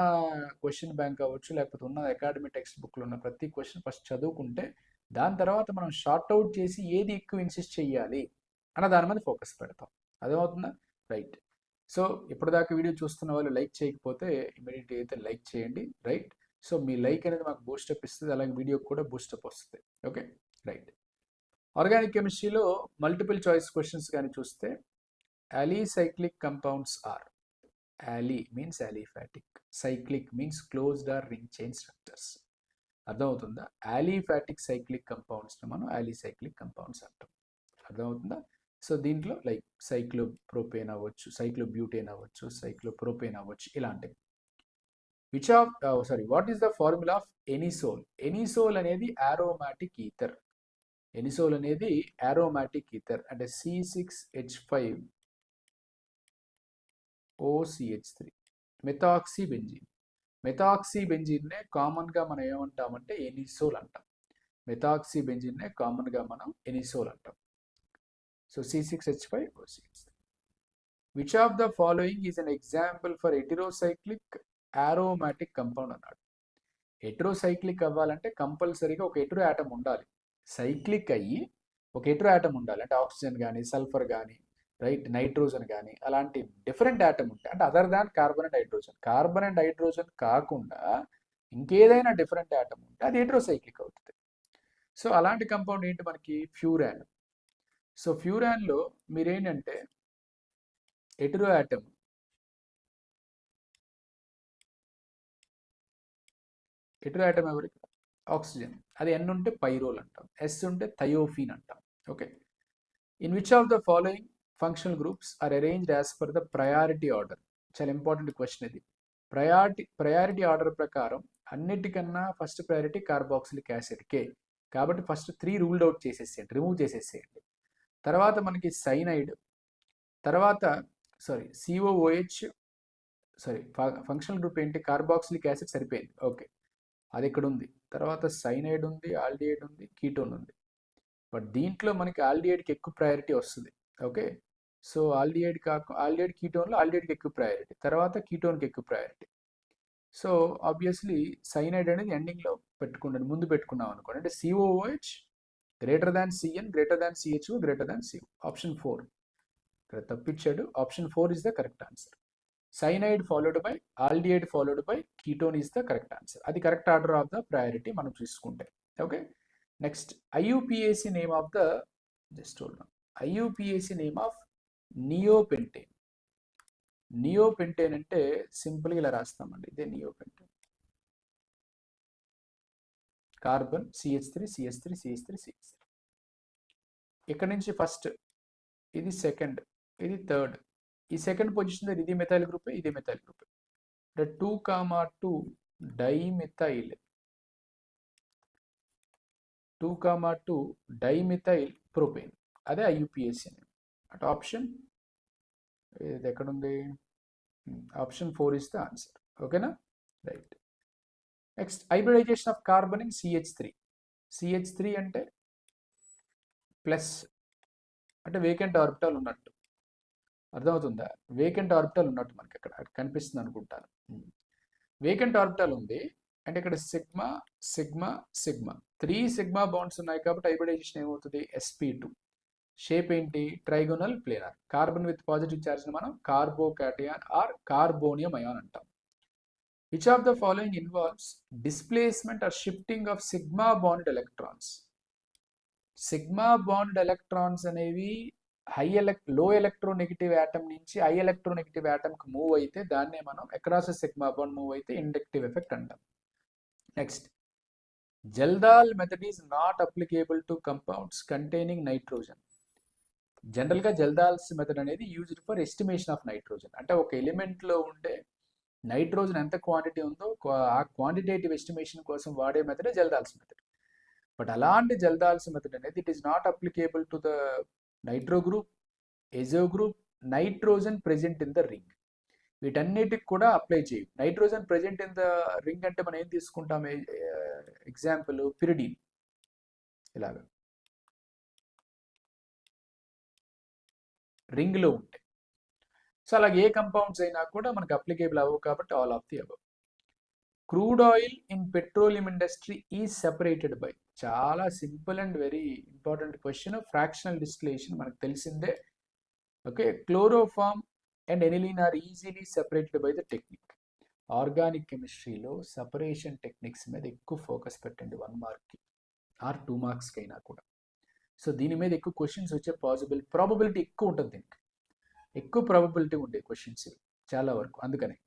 క్వశ్చన్ బ్యాంక్ అవ్వచ్చు, లేకపోతే ఉన్న అకాడమిక్ టెక్స్ట్ బుక్లో ఉన్న ప్రతి క్వశ్చన్ ఫస్ట్ చదువుకుంటే దాని తర్వాత మనం షార్ట్ అవుట్ చేసి ఏది ఎక్కువ ఇన్సిస్ట్ చేయాలి అన్న దాని మీద ఫోకస్ పెడతాం. అర్థమవుతుందా? రైట్. సో ఇప్పటిదాకా వీడియో చూస్తున్న వాళ్ళు లైక్ చేయకపోతే ఇమీడియట్గా అయితే లైక్ చేయండి, రైట్? సో మీ లైక్ అనేది మాకు బూస్టప్ ఇస్తుంది, అలాగే వీడియోకి కూడా బూస్టప్ వస్తుంది. Okay, right. ఆర్గానిక్ కెమిస్ట్రీలో మల్టిపుల్ చాయిస్ క్వశ్చన్స్ కానీ చూస్తే alicyclic compounds are, ali means aliphatic, cyclic means closed or ring chain structures. అర్థమవుతుందా? అలీఫాటిక్ సైక్లిక్ కంపౌండ్స్ని మనం అలీసైక్లిక్ కంపౌండ్స్ అంటాం. అర్థమవుతుందా? సో దీంట్లో లైక్ సైక్లోప్రోపేన్ అవ్వచ్చు, సైక్లోబ్యూటేన్ అవ్వచ్చు, సైక్లోప్రోపేన్ అవ్వచ్చు, ఇలాంటివి. What is the formula of anisole? Anisole అనేది ఆరోమాటిక్ ఈథర్. ఎనిసోల్ అనేది ఆరోమాటిక్ ఈథర్ అంటే C6H5OCH3 మెథాక్సీ బెంజీన్. మెథాక్సీ బెంజీన్నే కామన్గా మనం ఏమంటామంటే ఎనిసోల్ అంటాం. మెథాక్సీ బెంజీన్నే కామన్గా మనం ఎనిసోల్ అంటాం. So C6H5O6. Which of the following is an example for heterocyclic aromatic compound అన్నాడు. హెటెరోసైక్లిక్ అవ్వాలంటే కంపల్సరీగా ఒక హెటెరో ఆటమ్ ఉండాలి. సైక్లిక్ అయ్యి ఒక హెటెరో ఆటమ్ ఉండాలి. అంటే ఆక్సిజన్ కానీ సల్ఫర్ కానీ రైట్ నైట్రోజన్ కానీ అలాంటి డిఫరెంట్ ఆటమ్ ఉంటాయి. అంటే other than carbon and hydrogen. Carbon and hydrogen కాకుండా ఇంకేదైనా డిఫరెంట్ ఆటమ్ ఉంటే అది హెటెరోసైక్లిక్ అవుతుంది. సో అలాంటి కంపౌండ్ ఏంటి మనకి ఫ్యూరాన్. సో ఫ్యూరాన్లో మీరేంటంటే హెటెరో ఆటమ్ ఎవరికి ఆక్సిజన్, అది N ఉంటే పైరోల్ అంటాం, S ఉంటే థయోఫీన్ అంటాం. Okay. In which of the following functional groups are arranged as per the priority order. చాలా ఇంపార్టెంట్ క్వశ్చన్ ఇది. ప్రయారిటీ ఆర్డర్ ప్రకారం అన్నిటికన్నా first priority carboxylic acid K. కాబట్టి ఫస్ట్ 3 రూల్డ్ అవుట్ చేసేసేయండి, రిమూవ్ చేసేసేయండి. తర్వాత మనకి సైనైడ్, తర్వాత COOH, ఫంక్షనల్ గ్రూప్ ఏంటి కార్బాక్సిలిక్ యాసిడ్ సరిపోయింది. ఓకే, అది ఇక్కడ ఉంది. తర్వాత సైనైడ్ ఉంది, ఆల్డిహైడ్ ఉంది, కీటోన్ ఉంది. బట్ దీంట్లో మనకి ఆల్డిహైడ్కి ఎక్కువ ప్రయారిటీ వస్తుంది. ఓకే, సో ఆల్డిహైడ్ కీటోన్లో ఆల్డిహైడ్కి ఎక్కువ ప్రయారిటీ, తర్వాత కీటోన్కి ఎక్కువ ప్రయారిటీ. సో ఆబ్వియస్లీ సైనైడ్ అనేది ఎండింగ్లో పెట్టుకున్నాడు, ముందు పెట్టుకున్నాం అనుకోండి. అంటే COOH greater than CN greater than CHO greater than CO. Option 4 ఇక్కడ తప్పించాడు. Option 4 is the correct answer. Cyanide followed by aldehyde followed by ketone is the correct answer. అది correct order of the priority మనం చూసుకుంటే. Okay, next IUPAC name of the IUPAC name of neopentane. Neopentane అంటే సింపుల్గా ఇలా రాస్తామండి, ఇదే నియోపెంటేన్. Carbon CH3 ఇక్కడ నుంచి first, ఇది సెకండ్, ఇది థర్డ్. ఈ సెకండ్ పొజిషన్ దగ్గర ఇది మెథైల్ గ్రూప్, ఇది మెథైల్ గ్రూప్. అంటే 2,2 డైమిథైల్, 2,2 డైమిథైల్ ప్రొపేన్, అదే IUPAC అనేది. అంటే ఆప్షన్ ఇది ఎక్కడుంది, ఆప్షన్ 4 ఇస్ ద ఆన్సర్. ఓకేనా, right. Next hybridisation of carbon in CH3 అంటే ప్లస్, అంటే వేకెంట్ ఆర్బిటాల్ ఉన్నట్టు, అర్థమవుతుందా? వేకెంట్ ఆర్బిటాల్ ఉన్నట్టు మనకి అక్కడ కనిపిస్తుంది అనుకుంటాను. వేకెంట్ ఆర్బిటాల్ ఉంది అంటే ఇక్కడ సిగ్మా 3 సిగ్మా బాండ్స్ ఉన్నాయి కాబట్టి హైబ్రిడైజేషన్ ఏమవుతుంది, sp2. షేప్ ఏంటి, trigonal planar. Carbon with positive charge మనం కార్బోకాటయాన్ ఆర్ కార్బోనియం అయాన్ అంటాం. Which of the following involves displacement or shifting of sigma bond electrons. Sigma bond electrons అనేవి low electronegative atom నుంచి high electronegative యాటమ్కి move అయితే దాన్నే మనం across sigma bond move అయితే inductive effect అంటాం. Next, Kjeldahl method is not applicable to compounds containing nitrogen. జనరల్గా Kjeldahl's method అనేది used for estimation of nitrogen. అంటే ఒక ఎలిమెంట్లో ఉండే నైట్రోజన్ ఎంత క్వాంటిటీ ఉందో ఆ క్వాంటిటేటివ్ ఎస్టిమేషన్ కోసం వాడే మెథడే జల్దాల్స్ మెథడ్. బట్ అలాంటి జల్దాల్స్ మెథడ్ అనేది it is not applicable to the nitro group, azo group, nitrogen present in the ring. వీటన్నిటికి కూడా అప్లై చేయు. Nitrogen present in the ring అంటే మనం ఏం తీసుకుంటాం, ఎగ్జాంపుల్ పిరిడిన్, ఇలాగా రింగ్లో ఉంటాయి. సో అలాగే ఏ కంపౌండ్స్ అయినా కూడా మనకు అప్లికేబుల్ అవ్వవు కాబట్టి all of the above. Crude oil in petroleum industry is separated by. చాలా simple and very important question. Fractional distillation మనకు తెలిసిందే. Okay, chloroform and aniline are easily separated by the technique. Organic కెమిస్ట్రీలో separation techniques మీద ఎక్కువ focus పెట్టండి, 1 మార్క్కి are 2 మార్క్స్కి అయినా కూడా. సో దీని మీద ఎక్కువ క్వశ్చన్స్ వచ్చే ప్రాబబిలిటీ ఎక్కువ ఉంటుంది, దీనికి ఎక్కువ ప్రాబబిలిటీ ఉండే క్వశ్చన్స్ చాలా వరకు. అందుకని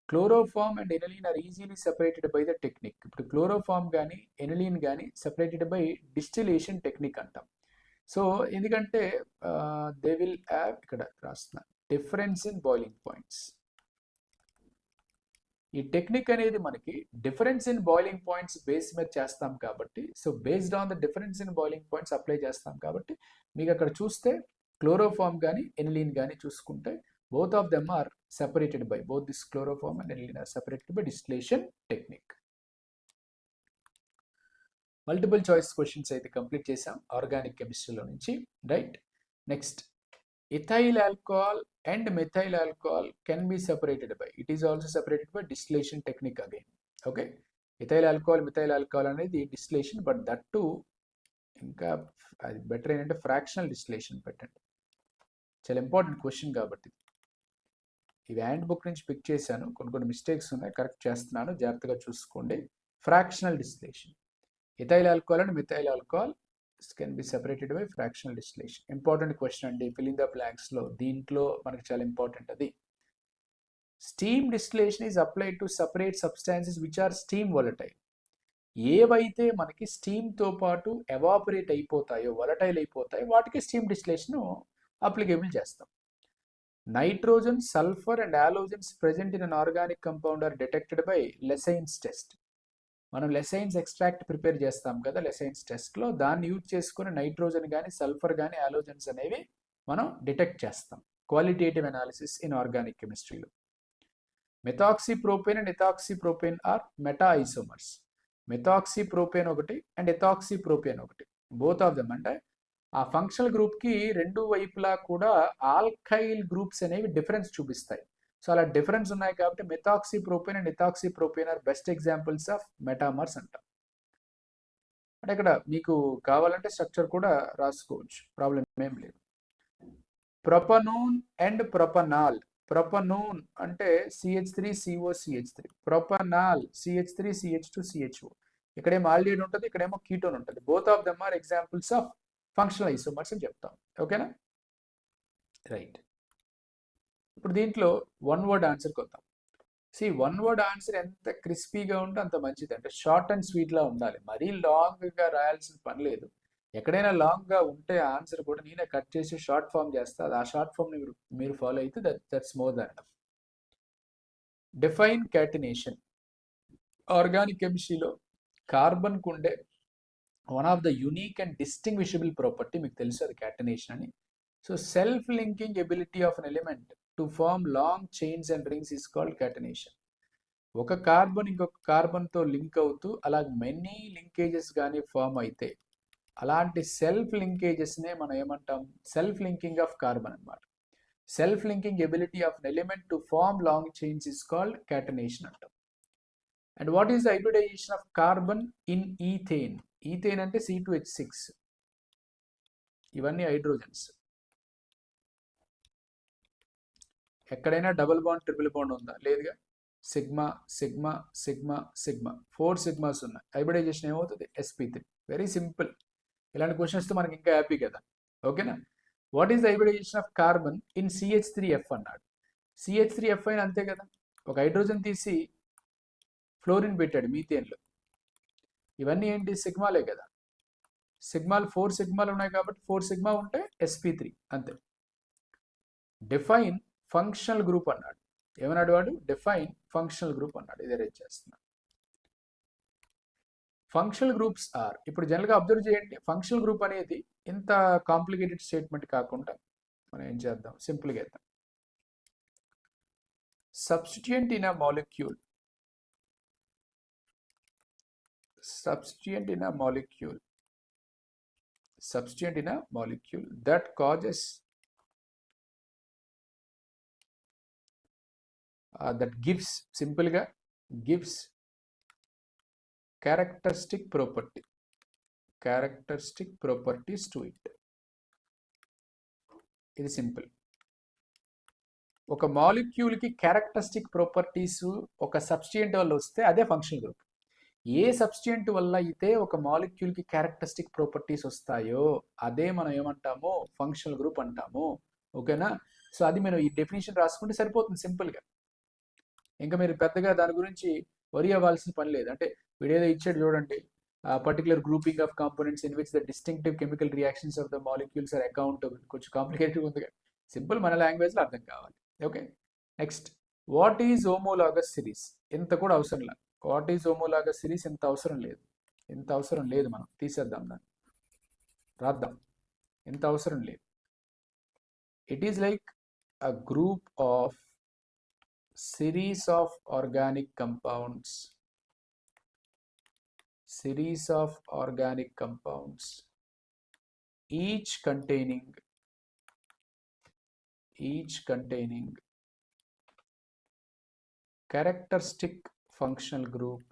chloroform and aniline are easily separated by the technique. ఇప్పుడు క్లోరోఫామ్ కానీ ఎనిలీన్ కానీ సెపరేటెడ్ బై డిస్టిలేషన్ టెక్నిక్ అంటాం. సో ఎందుకంటే దే విల్ హ్యావ్, ఇక్కడ రాస్తున్నా, డిఫరెన్స్ ఇన్ బాయిలింగ్ పాయింట్స్. ఈ టెక్నిక్ అనేది మనకి difference in boiling points base మీద చేస్తాం కాబట్టి, so based on the difference in boiling points apply చేస్తాం కాబట్టి మీకు అక్కడ చూస్తే క్లోరోఫామ్ కానీ ఎనిలీన్ కానీ చూసుకుంటే both of them are separated by both this chloroform and aniline are separated by distillation technique. Multiple choice questions అయితే కంప్లీట్ చేసాం ఆర్గానిక్ కెమిస్ట్రీలో నుంచి, right. Next, ethyl alcohol and methyl alcohol can be separated by, it is also separated by distillation technique again. Okay, ethyl alcohol methyl alcohol అనేది distillation, but that too ఇంకా అది better ఏంటంటే fractional distillation పెట్టండి. చాలా important question కాబట్టి ఇది hand book నుంచి pick చేశాను, కొన్ని మిస్టేక్స్ ఉన్నాయి, కరెక్ట్ చేస్తున్నాను, జాగ్రత్తగా చూసుకోండి. Fractional distillation, ethyl alcohol and methyl alcohol can be separated by fractional distillation. Important question అండి, ఫిల్లింగ్ ద బ్లాంక్స్ లో దీంట్లో మనకి చాలా ఇంపార్టెంట్ అది. Steam distillation is applied to separate substances which are steam volatile. ఏవైతే మనకి స్టీమ్తో పాటు ఎవాపరేట్ అయిపోతాయో, వొలటైల్ అయిపోతాయో వాటికి స్టీమ్ డిస్టిలేషన్ అప్లికేబుల్ చేస్తాం. Nitrogen, sulphur and halogens present in an organic compound are detected by Lassaigne's test. మనం లెసైన్స్ ఎక్స్ట్రాక్ట్ ప్రిపేర్ చేస్తాం కదా లెసైన్స్ టెస్ట్లో, దాన్ని యూజ్ చేసుకుని నైట్రోజన్ కానీ సల్ఫర్ కానీ హాలోజన్స్ అనేవి మనం డిటెక్ట్ చేస్తాం. క్వాలిటేటివ్ అనాలిసిస్ ఇన్ ఆర్గానిక్ కెమిస్ట్రీలో. మెథాక్సీప్రోపేన్ and ethoxypropane are meta isomers. మెథాక్సీప్రోపేన్ ఒకటి అండ్ ఎథాక్సీప్రోపేన్ ఒకటి, బోత్ ఆఫ్ దెమ్ అంటే ఆ ఫంక్షనల్ గ్రూప్కి రెండు వైపులా కూడా ఆల్కైల్ గ్రూప్స్ అనేవి డిఫరెన్స్ చూపిస్తాయి. సో అలా డిఫరెన్స్ ఉన్నాయి కాబట్టి methoxypropane and ethoxypropane are best examples of metamers అంటాం. అంటే ఇక్కడ మీకు కావాలంటే స్ట్రక్చర్ కూడా రాసుకోవచ్చు, ప్రాబ్లం ఏం లేదు. ప్రొపనోన్ అండ్ ప్రొపనాల్. ప్రొపనోన్ అంటే CH3COCH3, ప్రొపనాల్ CH3CH2CHO. ఇక్కడేమో ఆల్డిహైడ్ ఉంటుంది, ఇక్కడేమో కీటోన్ ఉంటుంది. Both of them are examples of functional isomers అని చెప్తాం. ఓకేనా, రైట్. ఇప్పుడు దీంట్లో వన్ వర్డ్ ఆన్సర్కి వద్దాం. వన్ వర్డ్ ఆన్సర్ ఎంత క్రిస్పీగా ఉంటే అంత మంచిది, అంటే షార్ట్ అండ్ స్వీట్లా ఉండాలి, మరీ లాంగ్గా రాయాల్సిన పని లేదు. ఎక్కడైనా లాంగ్గా ఉంటే ఆన్సర్ కూడా నేనే కట్ చేసి షార్ట్ ఫామ్ చేస్తా, ఆ షార్ట్ ఫామ్ని మీరు ఫాలో అయితే that's more than enough. Define catenation. Organic కెమిస్ట్రీలో కార్బన్కు ఉండే one of the unique and distinguishable property మీకు తెలుసు, అది క్యాటినేషన్ అని. So self linking ability of an element to form long chains and rings is called catenation. ఒక carbon ఇంకొక కార్బన్తో లింక్ అవుతూ అలా మెనీ లింకేజెస్ కానీ ఫామ్ అయితే అలాంటి సెల్ఫ్ లింకేజెస్నే మనం ఏమంటాం, సెల్ఫ్ లింకింగ్ ఆఫ్ కార్బన్ అనమాట. Self linking ability of an element to form long chains is called catenation అంటాం. And what is the hybridisation of carbon in ethane. Ethane అంటే C2H6, ఇవన్నీ హైడ్రోజన్స్. ఎక్కడైనా డబుల్ బాండ్ ట్రిపుల్ బాండ్ ఉందా? లేదుగా. Sigma sigma sigma sigma 4 sigmas ఉన్నాయి. Hybridisation ఏమవుతుంది? sp3. Very simple. ఇలాంటి క్వశ్చన్స్తో మనకి ఇంకా హ్యాపీ కదా. ఓకేనా. What is the hybridisation of carbon in CH3F అన్నాడు. CH3F అయినా అంతే కదా, ఒక హైడ్రోజన్ తీసి ఫ్లోరిన్ పెట్టాడు మీథేన్లో. ఇవన్నీ ఏంటి? సిగ్మాలే కదా. సిగ్మాలు 4 సిగ్మాలు ఉన్నాయి కాబట్టి 4 సిగ్మా ఉంటే sp3 అంతే. డిఫైన్ ఫంక్షనల్ గ్రూప్ అన్నాడు. ఏమన్నాడు వాడు? డిఫైన్ ఫంక్షనల్ గ్రూప్ అన్నాడు. ఇది అరేంజ్ చేస్తున్నాడు. ఫంక్షనల్ గ్రూప్స్ ఆర్, ఇప్పుడు జనరల్గా అబ్జర్వ్ చేయండి, ఫంక్షనల్ గ్రూప్ అనేది ఇంత కాంప్లికేటెడ్ స్టేట్మెంట్ కాకుండా మనం ఏం చేద్దాం, సింపుల్గా వేద్దాం. Substituent in a molecule, substituent in a molecule that causes that gives, simple ga gives characteristic properties to it. ఇది సింపుల్. ఒక మాలిక్యూల్కి క్యారెక్టరిస్టిక్ ప్రాపర్టీస్ ఒక సబ్స్టిట్యూయెంట్ వల్ల వస్తే అదే ఫంక్షనల్ గ్రూప్. ఏ సబ్స్టిట్యూయెంట్ వల్ల అయితే ఒక మాలిక్యూల్కి క్యారెక్టరిస్టిక్ ప్రాపర్టీస్ వస్తాయో అదే మనం ఏమంటామో ఫంక్షనల్ గ్రూప్ అంటాము. ఓకేనా. సో అది మనం ఈ డెఫినేషన్ రాసుకుంటే సరిపోతుంది సింపుల్గా. ఇంకా మీరు పెద్దగా దాని గురించి వరి అవ్వాల్సిన పని లేదు. అంటే వీడేదో ఇచ్చాడు చూడండి, particular grouping of components in which the distinctive chemical reactions of the molecules are accountable. కొంచెం కాంప్లికేటెడ్ ఉంది, సింపుల్ మన లాంగ్వేజ్లో అర్థం కావాలి. Okay. Next, what is homologous series? ఇంత కూడా అవసరం లేదు. వాట్ ఈజ్ హోమోలాగస్ సిరీస్ ఇంత అవసరం లేదు, మనం తీసేద్దాం, దాన్ని రాద్దాం. ఇంత అవసరం లేదు. It is like a group of series of organic compounds each containing characteristic functional group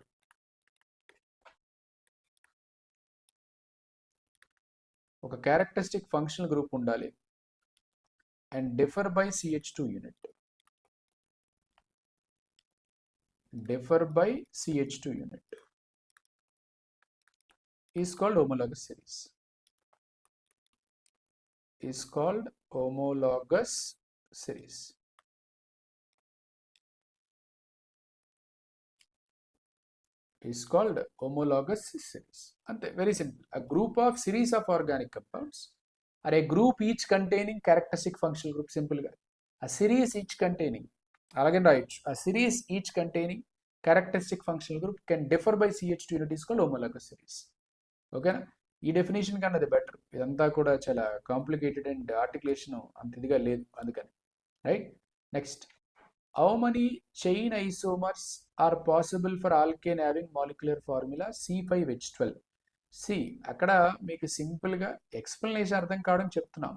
ఒక క్యారెక్టరిస్టిక్ ఫంక్షనల్ గ్రూప్ ఉండాలి and differ by CH2 unit is called homologous series. Is called homologous series. Ante very simple. A group of series of organic compounds or a group each containing characteristic functional group. Simple ga. A series each containing alagin rayuchu. A series each containing characteristic functional group can differ by CH2 unit is called homologous series. Okay na? ఈ definition కన్నా అది better. ఇదంతా కూడా చాలా complicated and articulation అంత ఇదిగా లేదు అందుకని. Right. Next, how many chain isomers are possible for alkane having molecular formula C5H12? సి అక్కడ మీకు సింపుల్గా ఎక్స్ప్లెనేషన్ అర్థం కావడం చెప్తున్నాం.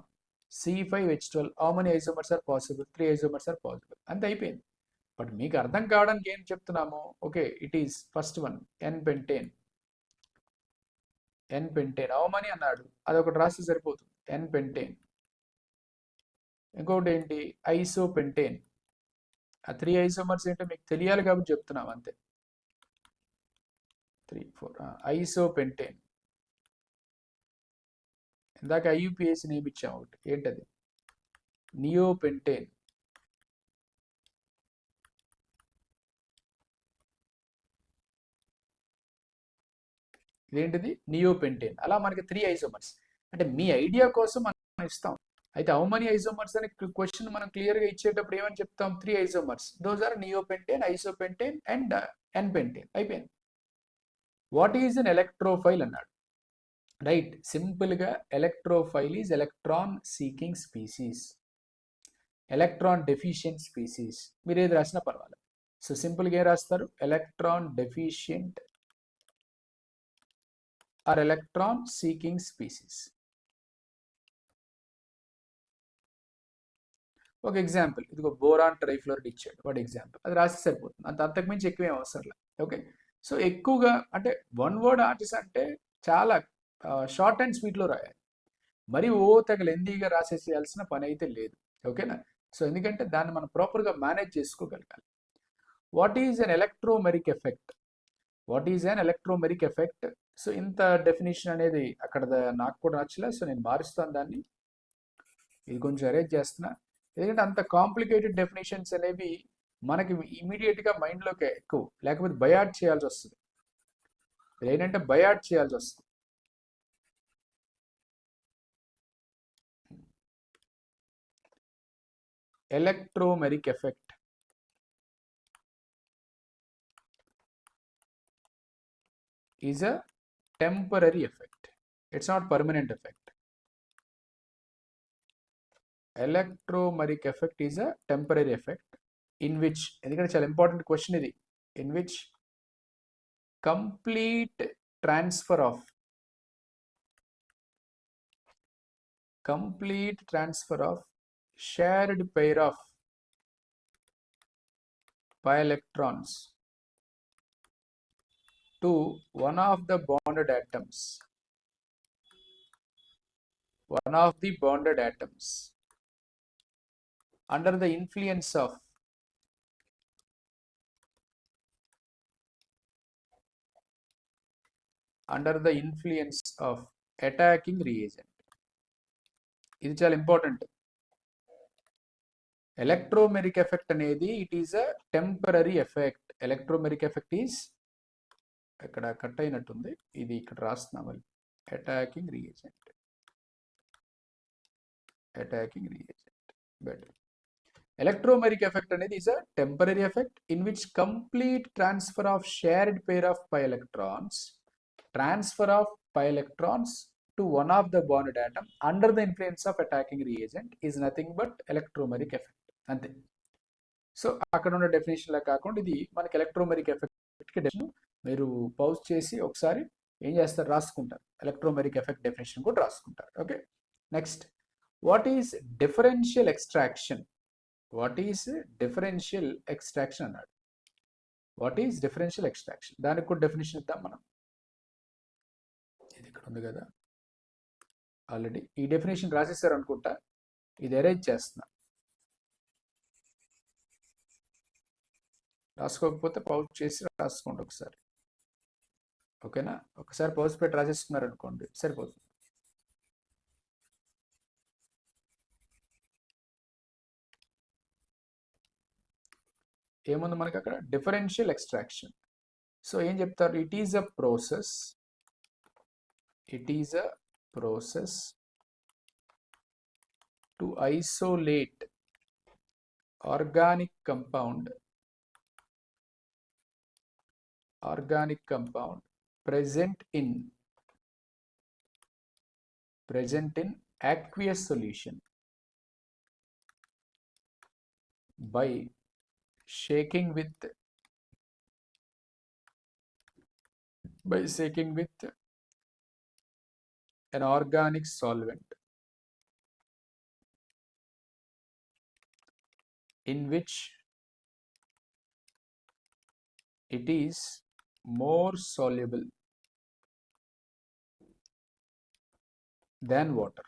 C5H12 how many isomers are possible? 3 isomers are possible, అంతే అయిపోయింది. బట్ మీకు అర్థం కావడానికి ఏం చెప్తున్నాము? Okay, it is first one N-pentane. How many అన్నాడు, అదొకటి రాస్తే సరిపోతుంది. N-pentane. ఇంకొకటి ఏంటి? ఐసోపెంటేన్. ఆ 3 ఐసోమర్స్ ఏంటో మీకు తెలియాలి కాబట్టి చెప్తున్నాం అంతే. 3, 4 ఐసోపెంటేన్. ఇందాక IUPAC నేమ్ ఇచ్చాం ఒకటి, ఏంటది? నియోపెంటేన్. ఇదేంటిది? నియోపెంటేన్. అలా మనకి 3 ఐసోమర్స్. అంటే మీ ఐడియా కోసం మనం ఇస్తాం. అయితే హౌ మెనీ ఐసోమర్స్ అనే క్వశ్చన్ మనం క్లియర్గా ఇచ్చేటప్పుడు ఏమని చెప్తాం? 3 isomers. Those are neopentane, isopentane and N-pentane. అయిపోయింది. వాట్ ఈజ్ అన్ ఎలక్ట్రోఫైల్ అన్నాడు. రైట్. సింపుల్గా electrophile is electron seeking species, electron deficient species. మీరు ఏది రాసినా పర్వాలేదు. సో సింపుల్గా ఏం రాస్తారు? Electron deficient or electron seeking species. ఒక ఎగ్జాంపుల్, ఇదిగో బోరాన్ ట్రైఫ్లోరైడ్ ఇచ్చాడు, వాడు ఎగ్జాంపుల్, అది రాస్తే సరిపోతుంది. అంతకుమించి ఎక్కువేం అవసరం లేదు. ఓకే. సో ఎక్కువగా అంటే వన్ వర్డ్ ఆర్టిస్ట్ అంటే చాలా షార్ట్ అండ్ స్వీట్లో రాయాలి. మరి తెగ లెందీగా రాసేసేయాల్సిన పని అయితే లేదు. ఓకేనా? సో ఎందుకంటే దాన్ని మనం ప్రాపర్గా మేనేజ్ చేసుకోగలగాలి. What is an electromeric effect? So ఇంత డెఫినేషన్ అనేది అక్కడ నాకు కూడా నచ్చలేదు. సో నేను మారుస్తాను దాన్ని. ఇది కొంచెం అరేంజ్ చేస్తున్నా, ఎందుకంటే అంత కాంప్లికేటెడ్ డెఫినేషన్స్ అనేవి మనకి ఇమీడియట్గా మైండ్లోకి ఎక్కువ, లేకపోతే బయాడ్ చేయాల్సి వస్తుంది. ఏంటంటే బయాడ్ చేయాల్సి వస్తుంది. ఎలక్ట్రోమెరిక్ effect is a temporary effect. It's not permanent effect. Electromeric effect is a temporary effect in which, ఎందుకంటే చాలా ఇంపార్టెంట్ క్వశ్చన్ ఇది, in which complete transfer of shared pair of pi electrons to one of the bonded atoms under the influence of attacking reagent. ఇది చాలా important. Electromeric effect అనేది it is a temporary effect. Electromeric effect is, ఇక్కడ cut అయినట్టుంది, ఇది ఇక్కడ రాస్తున్నాం మళ్ళీ. Attacking reagent better. Electromeric effect అనేది is a temporary effect in which complete transfer of shared pair of pi electrons to one of the bonded atom under the influence of attacking reagent is nothing but electromeric effect. అంతే. So అక్కడ ఉన్న definition లా కాకుండా ఇది మనకి ఎలక్ట్రోమెరిక్ effect definition మీరు pause చేసి ఒకసారి ఏం చేస్తారు, రాసుకుంటారు. ఎలక్ట్రోమెరిక్ ఎఫెక్ట్ డెఫినేషన్ కూడా రాసుకుంటారు. Okay, next what is differential extraction? What is differential extraction అన్నాడు. వాట్ ఈస్ డిఫరెన్షియల్ ఎక్స్ట్రాక్షన్, దానికి కూడా డెఫినేషన్ ఇద్దాం మనం. ఇది ఇక్కడ ఉంది కదా, ఆల్రెడీ ఈ డెఫినేషన్ రాసేసారు అనుకుంటా, ఇది అరేంజ్ చేస్తున్నా. రాసుకోకపోతే పౌజ్ చేసి రాసుకోండి ఒకసారి. ఓకేనా, ఒకసారి పౌజ్ పెట్టి రాసేసుకున్నారు అనుకోండి సరిపోతుంది. ఏముంది మనకి అక్కడ, డిఫరెన్షియల్ ఎక్స్ట్రాక్షన్. సో ఏం చెప్తారు, it is a process, it is a process to isolate organic compound present in aqueous solution by shaking with an organic solvent in which it is more soluble than water.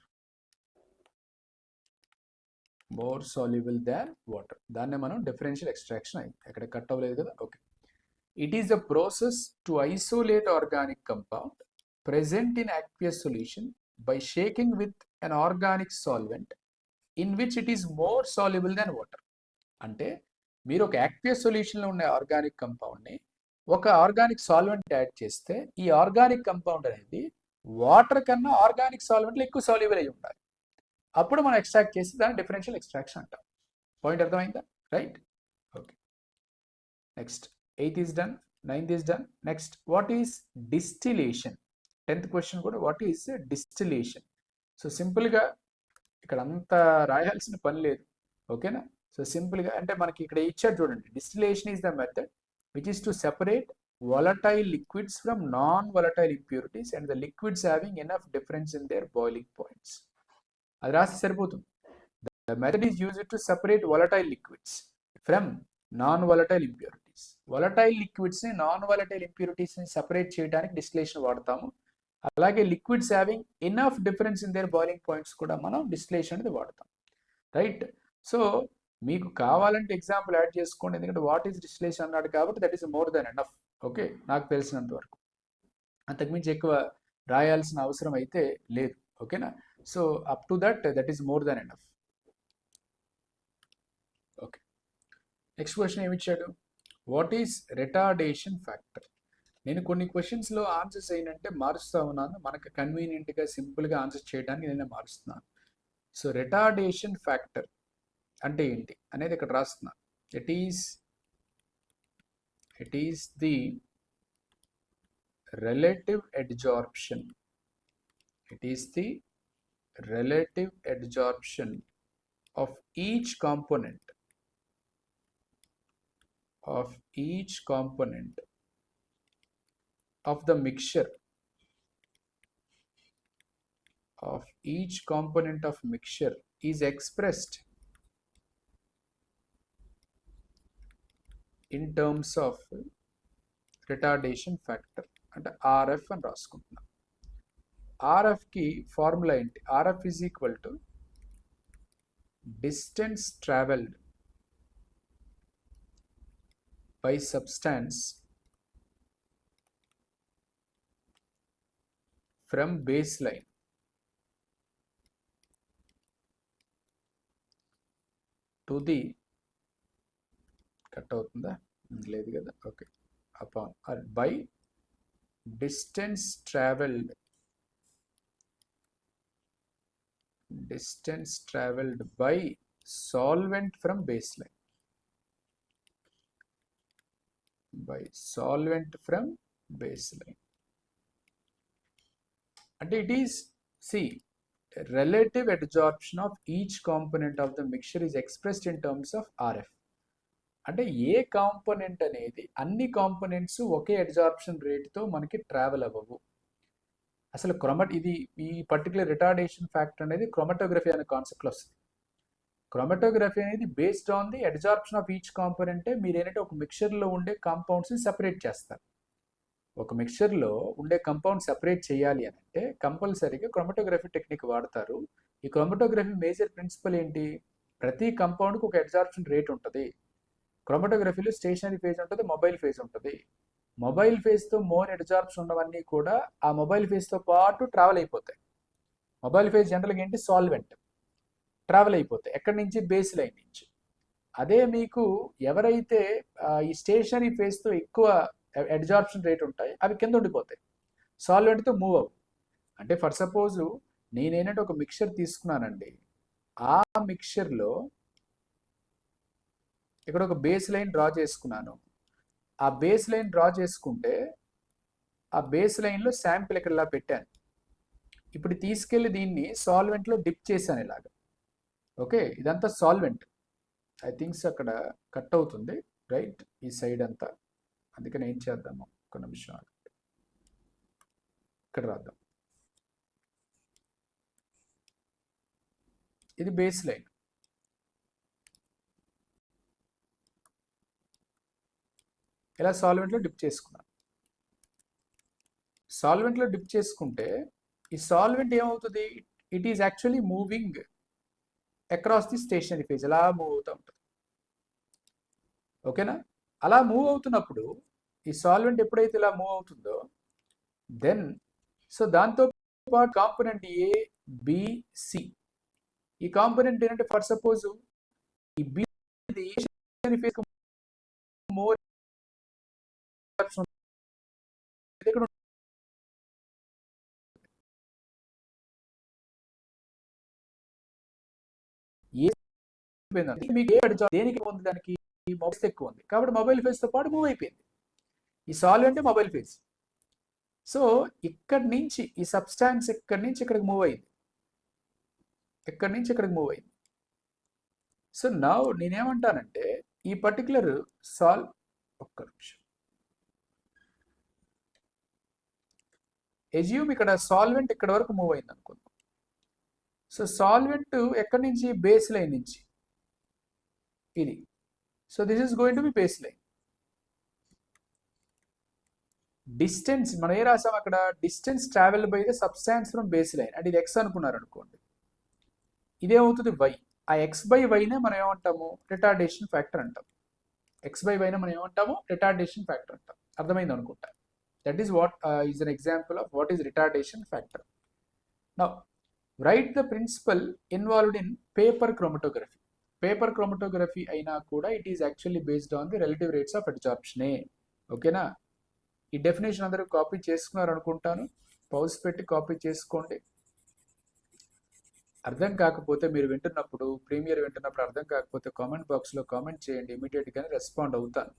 More soluble than water, దాన్నే మనం differential extraction అయింది. ఎక్కడ cut అవ్వలేదు కదా. Okay, it is a process to isolate organic compound present in aqueous solution by shaking with an organic solvent in which it is more soluble than water. అంటే మీరు ఒక aqueous సొల్యూషన్లో ఉన్న organic కంపౌండ్ని ఒక organic solvent add చేస్తే ఈ organic compound అనేది water కన్నా organic సాల్వెంట్లో ఎక్కువ సాల్యుబుల్ అయి ఉండాలి. అప్పుడు మనం ఎక్స్ట్రాక్ట్ చేసి దాన్ని డిఫరెన్షియల్ ఎక్స్ట్రాక్షన్ అంటాం. పాయింట్ అర్థమైందా? Right. Okay, next 8th is done, 9th is done. Next what is distillation? 10th question కూడా వాట్ ఈస్ డిస్టిలేషన్. సో సింపుల్గా ఇక్కడ అంతా రాయాల్సిన పని లేదు. ఓకేనా, సో సింపుల్గా అంటే మనకి ఇక్కడ ఇచ్చారు చూడండి, distillation is the method which is to separate volatile liquids from non-volatile impurities and the liquids having enough difference in their boiling points. అది రాస్తే సరిపోతుంది. The method is used to separate volatile liquids from non-volatile impurities. volatile liquids ని non-volatile impurities ని separate చేయడానికి distillation వాడతాము. అలాగే liquids having enough difference in there boiling points కూడా మనం డిస్టిలేషన్ అనేది వాడతాం. రైట్. సో మీకు కావాలంటే ఎగ్జాంపుల్ యాడ్ చేసుకోండి, ఎందుకంటే వాట్ ఈస్ డిస్టిలేషన్ అన్నాడు కాబట్టి that is more than enough. Okay, నాకు తెలిసినంత వరకు అంతకుమించి ఎక్కువ రాయాల్సిన అవసరం అయితే లేదు. ఓకేనా, so up to that is more than enough. Okay, next question ఏమి ఇచ్చాడు, వాట్ ఈస్ రిటార్డేషన్ ఫ్యాక్టర్? నేను కొన్ని క్వశ్చన్స్లో ఆన్సర్స్ ఏంటంటే మారుస్తూ ఉన్నాను, మనకు కన్వీనియంట్గా సింపుల్గా ఆన్సర్ చేయడానికి నేను మారుస్తున్నాను. సో రిటార్డేషన్ ఫ్యాక్టర్ అంటే ఏంటి అనేది ఇక్కడ రాస్తున్నాను. It is the relative adsorption. It is the relative adsorption of each component of the mixture is expressed in terms of retardation factor. అంటే RF అని రాసుకుంటున్నాం. RFకి ఫార్ములా ఏంటి? RF is equal to distance travelled by substance from base line to the, cut అవుతుందా? లేదు కదా. Okay, upon or by distance traveled by solvent from baseline, and it is, see, relative adsorption of each component of the mixture is expressed in terms of RF. అంటే ఏ component అనేది అన్ని components ఒకే absorption రేట్తో మనకి travel అవ్వవు. అసలు ఇది ఈ particular retardation factor అనేది chromatography అనే కాన్సెప్ట్లో వస్తుంది. క్రోమటోగ్రఫీ అనేది based on the absorption of each కాంపోనెంటే మీరు ఏంటంటే ఒక మిక్చర్లో ఉండే కాంపౌండ్స్ని సెపరేట్ చేస్తారు. ఒక మిక్చర్లో ఉండే కంపౌండ్ సెపరేట్ చేయాలి అని అంటే కంపల్సరీగా క్రోమటోగ్రఫీ టెక్నిక్ వాడతారు. ఈ క్రోమటోగ్రఫీ మేజర్ ప్రిన్సిపల్ ఏంటి? ప్రతి కంపౌండ్కి ఒక అబ్జార్ప్షన్ రేట్ ఉంటుంది. క్రోమటోగ్రఫీలో స్టేషనరీ ఫేజ్ ఉంటుంది, మొబైల్ ఫేజ్ ఉంటుంది. మొబైల్ ఫేజ్తో మోర్ అబ్జార్ప్షన్ ఉన్నవన్నీ కూడా ఆ మొబైల్ ఫేజ్తో పాటు ట్రావెల్ అయిపోతాయి. మొబైల్ ఫేజ్ జనరల్గా ఏంటి? సాల్వెంట్ ట్రావెల్ అయిపోతాయి. ఎక్కడి నుంచి? బేస్ లైన్ నుంచి. అదే మీకు ఎవరైతే ఈ స్టేషనరీ ఫేజ్తో ఎక్కువ అబ్జార్ప్షన్ రేట్ ఉంటాయి అవి కింద ఉండిపోతాయి, సాల్వెంట్తో మూవ్ అవ్వు. అంటే ఫర్ సపోజ్ నేనేంటంటే ఒక మిక్చర్ తీసుకున్నానండి, ఆ మిక్చర్లో ఇక్కడ ఒక బేస్ లైన్ డ్రా చేసుకున్నాను. ఆ బేస్ లైన్ డ్రా చేసుకుంటే ఆ బేస్ లైన్లో శాంపిల్ ఇక్కడ ఇలా పెట్టాను. ఇప్పుడు తీసుకెళ్ళి దీన్ని సాల్వెంట్లో డిప్ చేశాను ఇలాగ. ఓకే, ఇదంతా సాల్వెంట్. ఐ థింక్స్ అక్కడ కట్ అవుతుంది రైట్, ఈ సైడ్ అంతా. అందుకని ఏం చేద్దాము, ఒక నిమిషం ఇక్కడ రాద్దాం. ఇది బేస్ లైన్. ఇలా సాల్వెంట్లో డిప్ చేసుకున్నాను. సాల్వెంట్లో డిప్ చేసుకుంటే ఈ సాల్వెంట్ ఏమవుతుంది? It is actually moving across the stationary phase, అలా మూవ్ అవుతూ ఉంటుంది. ఓకేనా? అలా మూవ్ అవుతున్నప్పుడు ఈ సాల్వెంట్ ఎప్పుడైతే ఇలా మూవ్ అవుతుందో దెన్ దాంతో పాటు కాంపోనెంట్ ఏ, బి, సి. ఈ కాంపోనెంట్ ఏంటంటే ఫర్ సపోజ్ ఈ బి మోర్ దేనికి ఉంది? దానికి మొబైల్ ఎక్కువ ఉంది కాబట్టి మొబైల్ ఫేజ్తో పాటు మూవ్ అయిపోయింది. ఈ సాల్వెంట్ మొబైల్ ఫేజ్. సో ఇక్కడి నుంచి ఈ సబ్స్టాన్స్ ఇక్కడి నుంచి ఇక్కడికి మూవ్ అయింది, ఇక్కడి నుంచి ఇక్కడికి మూవ్ అయింది. సో నౌ నేనేమంటానంటే ఈ పర్టికులర్ ఒక్క నిమిషం, ఎజ్యూమ్ ఇక్కడ సాల్వెంట్ ఇక్కడ వరకు మూవ్ అయింది అనుకుందాం. సో సాల్వెంట్ ఎక్కడి నుంచి? బేస్ లైన్ నుంచి ఇది. So this is going to be base line. Distance మనం ఏ రాసాం అక్కడ? Distance travel by the substance from base line. అంటే ఇది ఎక్స్ అనుకున్నారు అనుకోండి, ఇదేమవుతుంది? వై. ఆ ఎక్స్ బై వైనే మనం ఏమంటాము? రిటార్డేషన్ ఫ్యాక్టర్ అంటాం. ఎక్స్ బై వైనే మనం ఏమంటాము? రిటార్డేషన్ ఫ్యాక్టర్ అంటాం. అర్థమైంది అనుకుంటా. That is what is an example of what is retardation factor. Now write the principle involved in paper chromatography. Paper chromatography అయినా కూడా it is actually based on the relative rates of అబ్జార్ప్షనే. ఓకేనా? ఈ definition అందరూ copy చేసుకున్నారు అనుకుంటాను. Pause పెట్టి copy చేసుకోండి. అర్థం కాకపోతే మీరు వింటున్నప్పుడు, ప్రీమియర్ వింటున్నప్పుడు అర్థం కాకపోతే కామెంట్ బాక్స్లో కామెంట్ చేయండి, ఇమీడియట్గానే రెస్పాండ్ అవుతాను.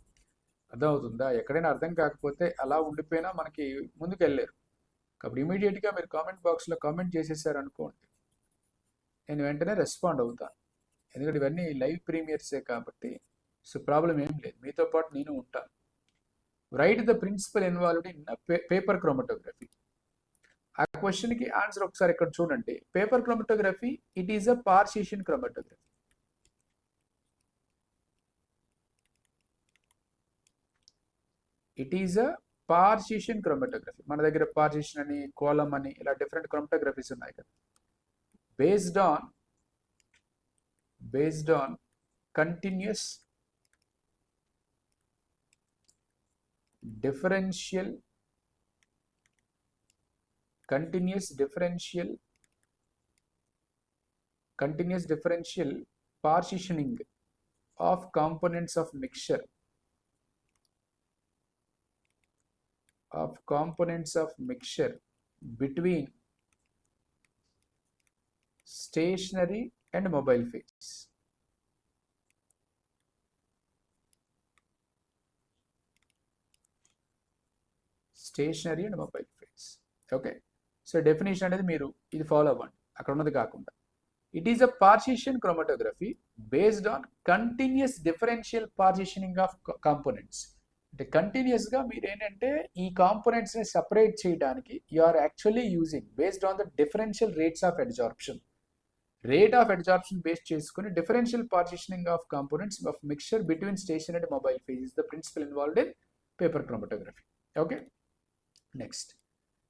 అర్థమవుతుందా? ఎక్కడైనా అర్థం కాకపోతే అలా ఉండిపోయినా మనకి ముందుకు వెళ్ళలేరు. కాబట్టి ఇమీడియట్గా మీరు కామెంట్ బాక్స్లో కామెంట్ చేసేసారు అనుకోండి, నేను వెంటనే రెస్పాండ్ అవుతాను. ఎందుకంటే ఇవన్నీ లైవ్ ప్రీమియర్సే కాబట్టి సో ప్రాబ్లం ఏం లేదు, మీతో పాటు నేను ఉంటాను. Write the principle involved in paper chromatography. ఆ క్వశ్చన్కి ఆన్సర్ ఒకసారి ఇక్కడ చూడండి. Paper chromatography it is a partition chromatography. It is a partition chromatography. మన దగ్గర పార్షిషన్ అని, కోలం అని ఇలా డిఫరెంట్ క్రోమటోగ్రఫీస్ ఉన్నాయి కదా. based on continuous differential partitioning of components of mixture between stationary and mobile phase. Stationary and mobile phase. Okay, so definition అనేది మీరు ఇది ఫాలో అవ్వండి, అక్కడ ఉన్నది కాకుండా. It is a partition chromatography based on continuous differential partitioning of components. అంటే కంటిన్యూస్గా మీరు ఏంటంటే ఈ కాంపోనెంట్స్ని సపరేట్ చేయడానికి you are actually using based on the differential rates of adsorption. Rate of adsorption base చేసుకుని differential partitioning of components of mixture between stationary and mobile phase is the principle involved in paper chromatography. Okay, next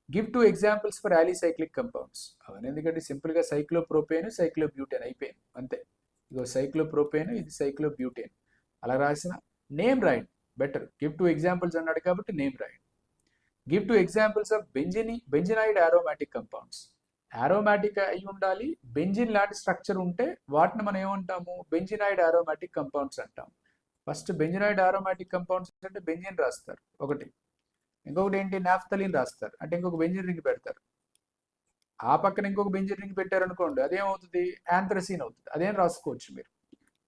give 2 examples for alicyclic compounds. అవన్నీ ఎందుకంటే సింపుల్గా cyclopropane సైక్లోబ్యూటేన్ అయిపోయింది అంతే. ఇదో cyclopropane, ఇది సైక్లోబ్యూటేన్ అలా రాసిన నేమ్ రాయండి బెటర్. గివ్ 2 ఎగ్జాంపుల్స్ అన్నాడు కాబట్టి నేమ్ రాయండి. Give 2 examples of benzenoid aromatic compounds. Aromatic అయి ఉండాలి, బెంజిన్ లాంటి స్ట్రక్చర్ ఉంటే వాటిని మనం ఏమంటాము, బెంజినైడ్ అరోమాటిక్ కంపౌండ్స్ అంటాం. ఫస్ట్ బెంజినైడ్ అరోమాటిక్ కంపౌండ్స్ అంటే బెంజిన్ రాస్తారు ఒకటి, ఇంకొకటి ఏంటి నాఫ్థలిన్ రాస్తారు, అంటే ఇంకొక బెంజిన్ రింగ్ పెడతారు. ఆ పక్కన ఇంకొక బెంజిన్ రింగ్ పెట్టారు అనుకోండి, అదేమవుతుంది, యాంథ్రసిన్ అవుతుంది. అదేం రాసుకోవచ్చు మీరు.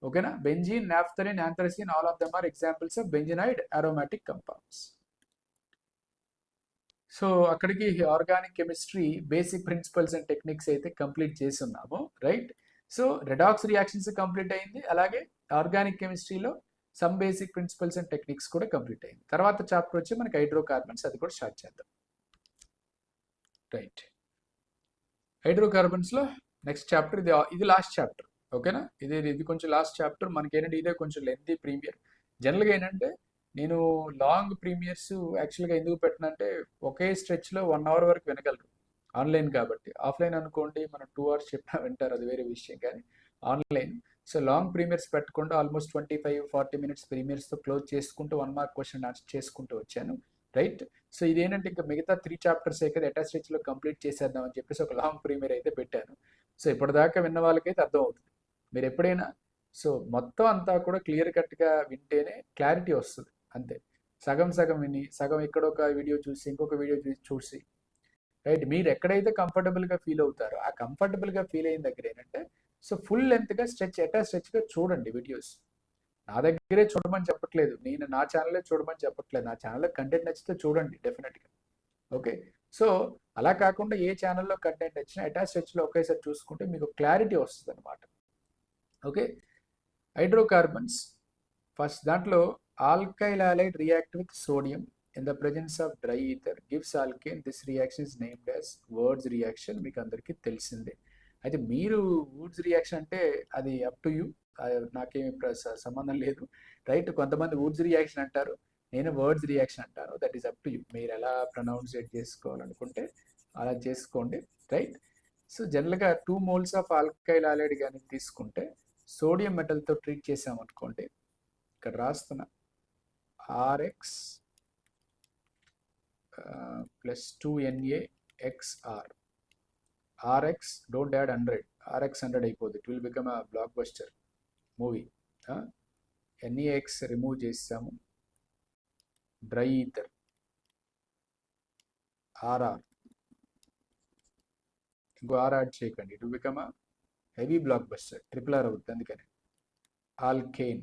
ఓకేనా, benzene, naphthalene, anthracene all of them are examples of benzenoid aromatic compounds. So అక్కడికి organic chemistry basic principles and techniques అయితే కంప్లీట్ చేసి ఉన్నాము, right. So redox reactions complete అయింది, అలాగే ఆర్గానిక్ కెమిస్ట్రీలో some basic principles and techniques కూడా complete అయింది. తర్వాత చాప్టర్ వచ్చి మనకి హైడ్రోకార్బన్స్, అది కూడా స్టార్ట్ చేద్దాం, రైట్. హైడ్రోకార్బన్స్లో నెక్స్ట్ చాప్టర్ ఇది లాస్ట్ చాప్టర్. ఓకేనా, ఇది కొంచెం లాస్ట్ చాప్టర్ మనకి. ఏంటంటే ఇదే కొంచెం లెంతీ ప్రీమియర్. జనరల్గా ఏంటంటే నేను లాంగ్ ప్రీమియర్స్ యాక్చువల్గా ఎందుకు పెట్టినంటే ఒకే స్ట్రెచ్లో 1 అవర్ వరకు వినగలరు ఆన్లైన్ కాబట్టి. ఆఫ్లైన్ అనుకోండి మనం 2 అవర్స్ చెప్పినా వింటారు, అది వేరే విషయం. కానీ ఆన్లైన్ సో లాంగ్ ప్రీమియర్స్ పెట్టకుండా ఆల్మోస్ట్ 25-40 మినిట్స్ ప్రీమియర్స్తో క్లోజ్ చేసుకుంటూ 1 మార్క్ క్వశ్చన్ ఆన్సర్ చేసుకుంటూ వచ్చాను, రైట్. సో ఇదేంటంటే ఇంకా మిగతా 3 చాప్టర్స్ అయితే అటాచ్ స్ట్రెచ్లో కంప్లీట్ చేసేద్దాం అని చెప్పేసి ఒక లాంగ్ ప్రీమియర్ అయితే పెట్టాను. సో ఇప్పటిదాకా విన్న వాళ్ళకైతే అర్థం అవుతుంది. మీరు ఎప్పుడైనా సో మొత్తం అంతా కూడా క్లియర్ కట్గా వింటేనే క్లారిటీ వస్తుంది, అంతే. సగం సగం విని సగం ఎక్కడొక వీడియో చూసి ఇంకొక వీడియో చూసి రైట్, మీరు ఎక్కడైతే కంఫర్టబుల్గా ఫీల్ అవుతారో ఆ కంఫర్టబుల్గా ఫీల్ అయిన దగ్గర ఏంటంటే సో ఫుల్ లెంత్గా స్ట్రెచ్గా చూడండి వీడియోస్. నా దగ్గరే చూడమని చెప్పట్లేదు, నేను నా ఛానల్లో చూడమని చెప్పట్లేదు. నా ఛానల్లో కంటెంట్ నచ్చితే చూడండి డెఫినెట్గా, ఓకే. సో అలా కాకుండా ఏ ఛానల్లో కంటెంట్ వచ్చినా అటాచ్ స్ట్రెచ్లో ఒకేసారి చూసుకుంటే మీకు క్లారిటీ వస్తుంది అనమాట, ఓకే. హైడ్రోకార్బన్స్ ఫస్ట్ దాంట్లో alkyl halide react with sodium in the presence of dry ether gives alkane. This reaction is named as Wurtz reaction. మీకు అందరికీ తెలిసిందే. అయితే మీరు వుడ్స్ రియాక్షన్ అంటే అది అప్ టు యూ, నాకేమి సంబంధం లేదు, రైట్. కొంతమంది వుడ్స్ రియాక్షన్ అంటారు, నేను వర్డ్స్ రియాక్షన్ అంటాను. That is up to you. మీరు ఎలా ప్రొనౌన్సియేట్ చేసుకోవాలనుకుంటే అలా చేసుకోండి, రైట్. సో జనరల్గా 2 moles ఆఫ్ ఆల్కైల్ హాలైడ్ కానీ తీసుకుంటే సోడియం మెటల్తో ట్రీట్ చేసామనుకోండి, ఇక్కడ రాస్తున్నా Rx plus 2NaXr. Rx don't add 100, Rx 100 అయిపోద్ది, it will become a blockbuster movie. NaX remove చేసాము, డ్రై ఈథర్ RR, ఇంకో R యాడ్ చేయకండి, it will become a heavy blockbuster, RR అవుతుంది. అందుకని ఆల్కేన్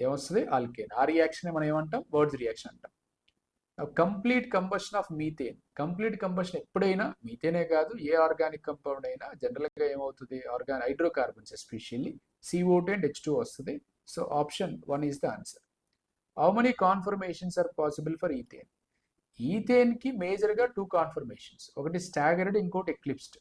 ఏమొస్తుంది, ఆల్కేన్. ఆ రియాక్షన్ మనం ఏమంటాం, వర్డ్స్ రియాక్షన్ అంటాం. Complete combustion of methane. Complete combustion ఎప్పుడైనా మీథేనే కాదు ఏ ఆర్గానిక్ కంపౌండ్ అయినా జనరల్గా ఏమవుతుంది, hydrocarbons especially CO2 and H2 వస్తుంది. So option 1 is the answer. How many conformations are possible for ethane? ఈథేన్కి మేజర్గా 2 కాన్ఫర్మేషన్స్, ఒకటి స్టాగర్డ్, ఇంకోటి eclipsed.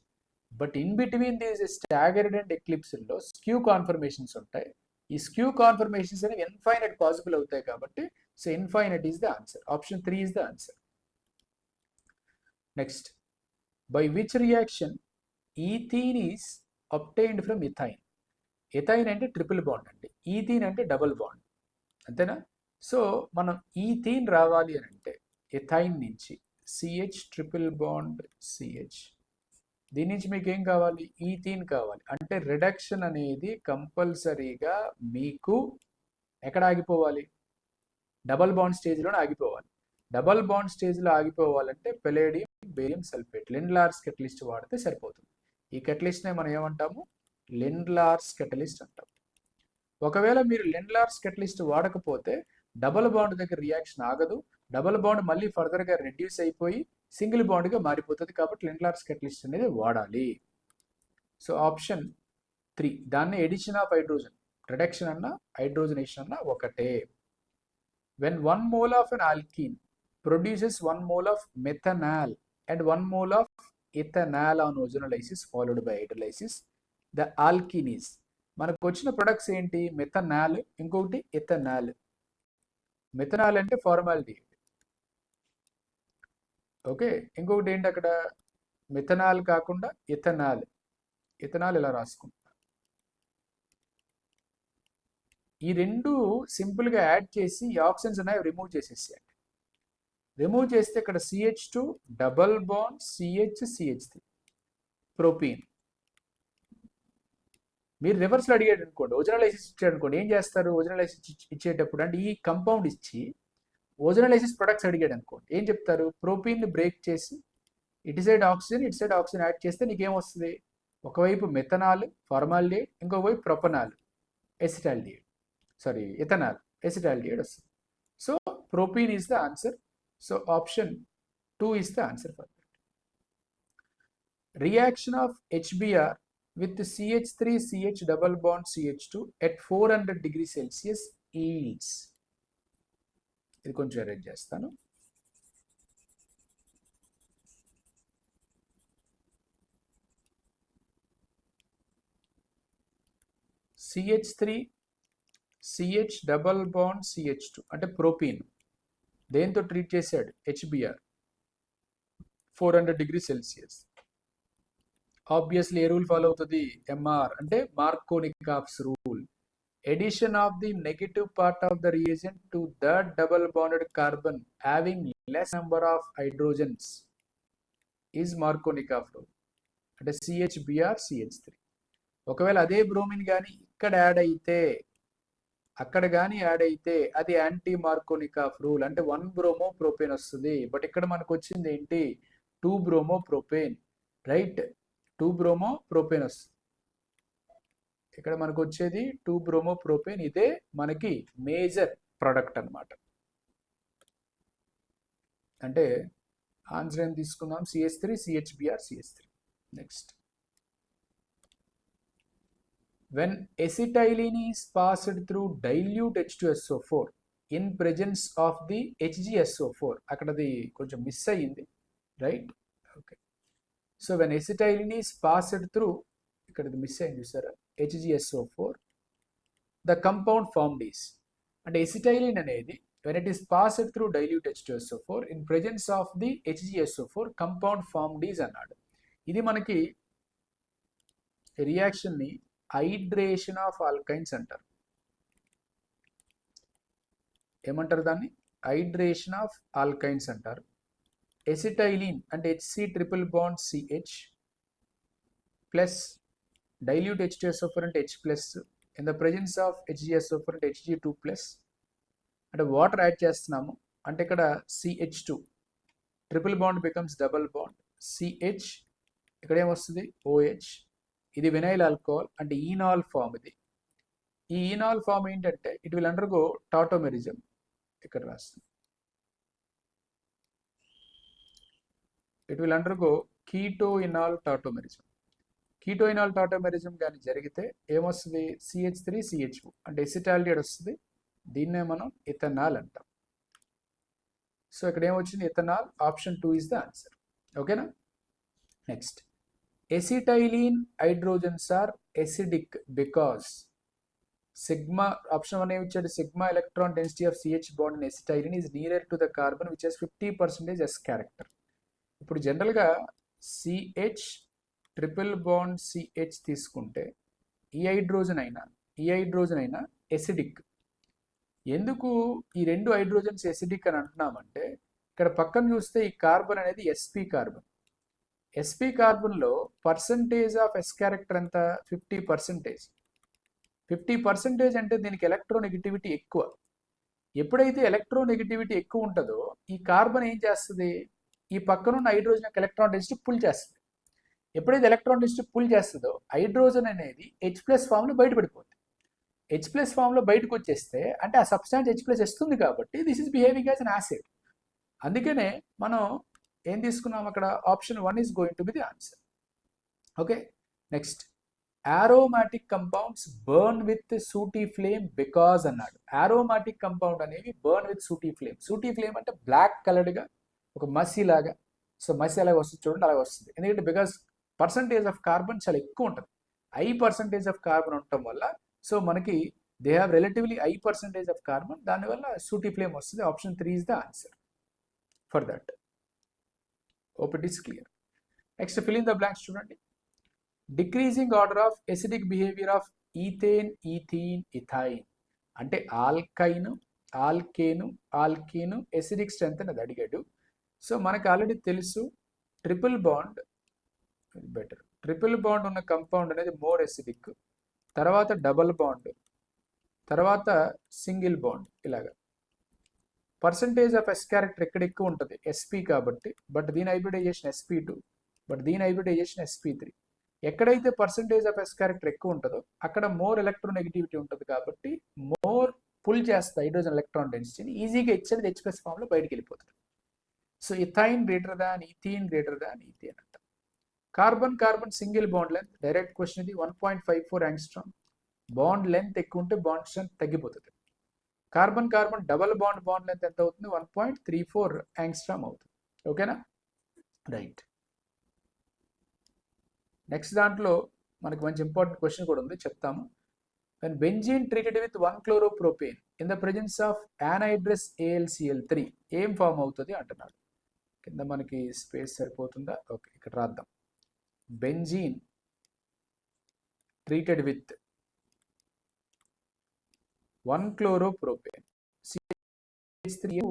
But in between these staggered and ఎక్లిప్స్లో స్క్యూ కాన్ఫర్మేషన్స్ ఉంటాయి. ఈ స్క్యూ కాన్ఫర్మేషన్స్ అనేవి ఇన్ఫైనైట్ పాసిబుల్ అవుతాయి కాబట్టి so infinite is the answer. Option 3 is the answer. Next, by which reaction ethene is obtained from ethyne? Ethyne అంటే triple bond అండి, ethene అంటే double bond, అంతేనా. సో మనం ఈథీన్ రావాలి అని అంటే ఇథైన్ నుంచి CH ట్రిపుల్ బాండ్ CH, దీని నుంచి మీకు ఏం కావాలి, ఈథీన్ కావాలి. అంటే రిడక్షన్ అనేది కంపల్సరీగా మీకు ఎక్కడ ఆగిపోవాలి, డబల్ బాండ్ స్టేజ్లోనే ఆగిపోవాలి. డబల్ బాండ్ స్టేజ్లో ఆగిపోవాలంటే పెలేడియం బేరియం సల్ఫేట్ లిండ్లార్స్ కెటలిస్ట్ వాడితే సరిపోతుంది. ఈ కెటలిస్ట్నే మనం ఏమంటాము, లిండ్లార్స్ కెటలిస్ట్ అంటాం. ఒకవేళ మీరు లిండ్లార్స్ కెటలిస్ట్ వాడకపోతే డబల్ బాండ్ దగ్గర రియాక్షన్ ఆగదు, డబల్ బాండ్ మళ్ళీ ఫర్దర్గా రెడ్యూస్ అయిపోయి సింగిల్ బాండ్గా మారిపోతుంది. కాబట్టి లింక్లార్స్ కెటలిస్ట్ అనేది వాడాలి. సో ఆప్షన్ 3 దాన్ని ఎడిషన్ ఆఫ్ హైడ్రోజన్, రిడక్షన్ అన్న హైడ్రోజనేషన్ అన్న ఒకటే. When 1 mole of an alkene produces 1 mole of methanol and 1 mole of ethanol on ozonolysis followed by hydrolysis, the alkene is. మనకు వచ్చిన ప్రొడక్ట్స్ ఏంటి? మెథనాల్, ఇంకొకటి ఎథనాల్. మెథనాల్ అంటే formality, okay. ఇంకొకటి ఏంటి అక్కడ? మెథనాల్ కాకుండా ఎథనాల్. ఎథనాల్ ఇలా రాసుకుంటాం. ఈ రెండు సింపుల్గా యాడ్ చేసి ఈ ఆక్సిజన్స్ అనేవి రిమూవ్ చేసేసేయండి. రిమూవ్ చేస్తే ఇక్కడ CH2 double bond CH3 propene. మీరు రివర్స్లో అడిగాడు అనుకోండి, ఓజోనలైసిస్ ఇచ్చాడు అనుకోండి, ఏం చేస్తారు? ఓజోనలైసిస్ ఇచ్చేటప్పుడు అంటే ఈ కంపౌండ్ ఇచ్చి ఓజోనలైసిస్ ప్రొడక్ట్స్ అడిగాడు అనుకోండి, ఏం చెప్తారు? ప్రోపీన్ని బ్రేక్ చేసి ఇటు సైడ్ ఆక్సిజన్ యాడ్ చేస్తే నీకేం వస్తుంది? ఒకవైపు మెథనాల్ ఫార్మాల్డిహైడ్, ఇంకొక వైపు ప్రొపనాల్ ఎసిటాల్డిహైడ్, ఎథనాల్ ఎసిటాల్డిహైడ్ వస్తుంది. So propene is the answer. So option 2 is the answer for that. Reaction of HBr with CH3CH double bond CH2 at 400 degrees Celsius yields. ఇది కొంచెం arrange చేస్తాను. CH3CH double bond CH2 అంటే propene దేంతో treat చేశాడు? HBr 400 degree Celsius. Obviously ఏ rule follow అవుతుంది? MR అంటే Markovnikov's rule. Addition of the negative part of the reagent to third double bonded carbon having less number of hydrogens is Markovnikov rule. అంటే CHBr CH3. ఒకవేళ అదే bromine కానీ ఇక్కడ add అయితే, అక్కడ కానీ యాడ్ అయితే అది యాంటీ మార్కోనికాఫ్ రూల్. అంటే 1 బ్రోమో ప్రోపేన్ వస్తుంది. బట్ ఇక్కడ మనకు వచ్చింది ఏంటి? 2 bromo propane, right? 2 bromo propane వస్తుంది. ఇక్కడ మనకు వచ్చేది 2 బ్రోమో ప్రోపేన్. ఇదే మనకి మేజర్ ప్రొడక్ట్ అన్నమాట. అంటే ఆన్సర్ ఏం తీసుకుందాం? CH3 CHBr CH3. Next, when acetylene is passed through dilute H2SO4 in presence of the HgSO4, అక్కడది కొంచెం మిస్ అయ్యింది, రైట్? ఓకే. సో when acetylene is passed through, ఇక్కడది మిస్ అయింది చూసారా, HgSO4, the compound formed is. అంటే acetylene అనేది when it is passed through dilute H2SO4 in presence of the HgSO4, compound formed is అన్నాడు. ఇది మనకి రియాక్షన్ ని హైడ్రేషన్ ఆఫ్ ఆల్కైన్స్ అంటారు. ఏమంటారు దాన్ని? హైడ్రేషన్ ఆఫ్ ఆల్కైన్స్ అంటారు. ఎసిటైలిన్ అంటే HC triple bond CH plus dilute H2SO4 అంటే H plus in the presence of HgSO4 అంటే Hg2 ప్లస్. అంటే వాటర్ యాడ్ చేస్తున్నాము అంటే ఇక్కడ CH2 triple bond becomes double bond CH, ఇక్కడ ఏమొస్తుంది? OH. ఇది వినైల్ ఆల్కహాల్ అంటే ఈనాల్ ఫామ్. ఇది ఈ ఈనాల్ ఫామ్ ఏంటంటే ఇట్ విల్ అండర్గో టాటోమెరిజం. ఇక్కడ రాస్తుంది, it will undergo కీటోఇనాల్ tautomerism. కీటోఇనాల్ tautomerism కానీ జరిగితే ఏమొస్తుంది? CH3CH2 అంటే ఎసిటాల్డిహైడ్ వస్తుంది. దీన్నే మనం ఇథనాల్ అంటాం. సో ఇక్కడ ఏమొచ్చింది? Ethanol. Option 2 is the answer. ఓకేనా? Next, acetylene hydrogens are acidic because sigma, option 1 ఏమిచ్చాడు? sigma electron density of CH bond in acetylene is nearer to the carbon which has 50% S character. ఇప్పుడు జనరల్గా CH triple bond CH తీసుకుంటే ఈ hydrogen అయినా acidic. ఎందుకు ఈ రెండు hydrogens acidic అని అంటున్నామంటే ఇక్కడ పక్కన చూస్తే ఈ కార్బన్ అనేది sp కార్బన్. sp కార్బన్లో పర్సంటేజ్ ఆఫ్ S క్యారెక్టర్ ఎంత? 50%. 50% అంటే దీనికి ఎలక్ట్రోనెగటివిటీ ఎక్కువ. ఎప్పుడైతే ఎలక్ట్రోనెగటివిటీ ఎక్కువ ఉంటుందో ఈ కార్బన్ ఏం చేస్తుంది? ఈ పక్కనున్న హైడ్రోజన్ యొక్క ఎలక్ట్రాన్ డెన్సిటీ పుల్ చేస్తుంది. ఎప్పుడైతే ఎలక్ట్రాన్ డెన్సిటీ పుల్ చేస్తుందో హైడ్రోజన్ అనేది H+ ఫామ్లో బయటపడిపోతుంది. H+ ఫామ్లో బయటకు వచ్చేస్తే అంటే ఆ సబ్స్టాన్స్ H+ వస్తుంది కాబట్టి this is behaving as an acid. అందుకనే మనం ఏం తీసుకున్నాం అక్కడ? Option 1 is going to be the answer. Okay, next aromatic compounds burn with sooty flame because అన్నాడు. ఆరోమాటిక్ కంపౌండ్ అనేవి burn with sooty flame. Sooty flame అంటే బ్లాక్ కలర్డ్గా ఒక మసి లాగా, సో మసి అలాగే వస్తుంది చూడండి, అలాగే వస్తుంది. ఎందుకంటే బికాస్ పర్సంటేజ్ ఆఫ్ కార్బన్ చాలా ఎక్కువ ఉంటుంది, హై పర్సంటేజ్ ఆఫ్ కార్బన్ ఉండటం వల్ల, సో మనకి they have relatively high percentage of carbon, దానివల్ల సూటీ ఫ్లేమ్ వస్తుంది. Option 3 is the answer for that. Hope it is clear. Next, fill in the blanks చూడండి. Decreasing order of acidic behaviour of ethane, ethene, ethyne అంటే ఆల్కైన్, ఆల్కేను, ఆల్కీను acidic strength అని అడిగాడు. So మనకు already తెలుసు triple bond better. Triple bond ఉన్న compound అనేది more acidic, తర్వాత double bond, తర్వాత సింగిల్ బాండ్. ఇలాగా పర్సంటేజ్ ఆఫ్ ఎస్ క్యారెక్టర్ ఎక్కడ ఎక్కువ ఉంటుంది? ఎస్పీ కాబట్టి, బట్ దీని హైబ్రిడైజేషన్ sp2, బట్ దీని హైబ్రిడైజేషన్ sp3. ఎక్కడైతే పర్సంటేజ్ ఆఫ్ ఎస్ క్యారెక్టర్ ఎక్కువ ఉంటుందో అక్కడ మోర్ ఎలక్ట్రోనెగటివిటీ ఉంటుంది కాబట్టి మోర్ పుల్ చేస్తుంది హైడ్రోజన్ ఎలక్ట్రాన్ డెన్సిటీని, ఈజీగా హెచ్ఎన్ హెచ్+ ఫామ్లో బయటికి వెళ్ళిపోతుంది. So ethyne greater than ethene, greater than ethane అంట. Carbon carbon single bond length, direct question ఇది, 1.54 యాంగ్స్ట్రామ్. బాండ్ లెంత్ ఎక్కువ ఉంటే బాండ్ స్ట్రెంత్ తగ్గిపోతుంది. Carbon carbon double bond length ఎంత అవుతుంది? 1.34 యాంగ్స్ట్రామ్ అవుతుంది. ఓకేనా, రైట్. నెక్స్ట్ దాంట్లో మనకి మంచి ఇంపార్టెంట్ క్వశ్చన్ కూడా ఉంది, చెప్తాము. when benzene treated with 1-chloropropane in the presence of anhydrous AlCl3 ఏం ఫామ్ అవుతుంది అంటున్నాడు. కింద మనకి స్పేస్ సరిపోతుందా? ఓకే, ఇక్కడ రాద్దాం. Benzene treated with 1-chloropropane CH3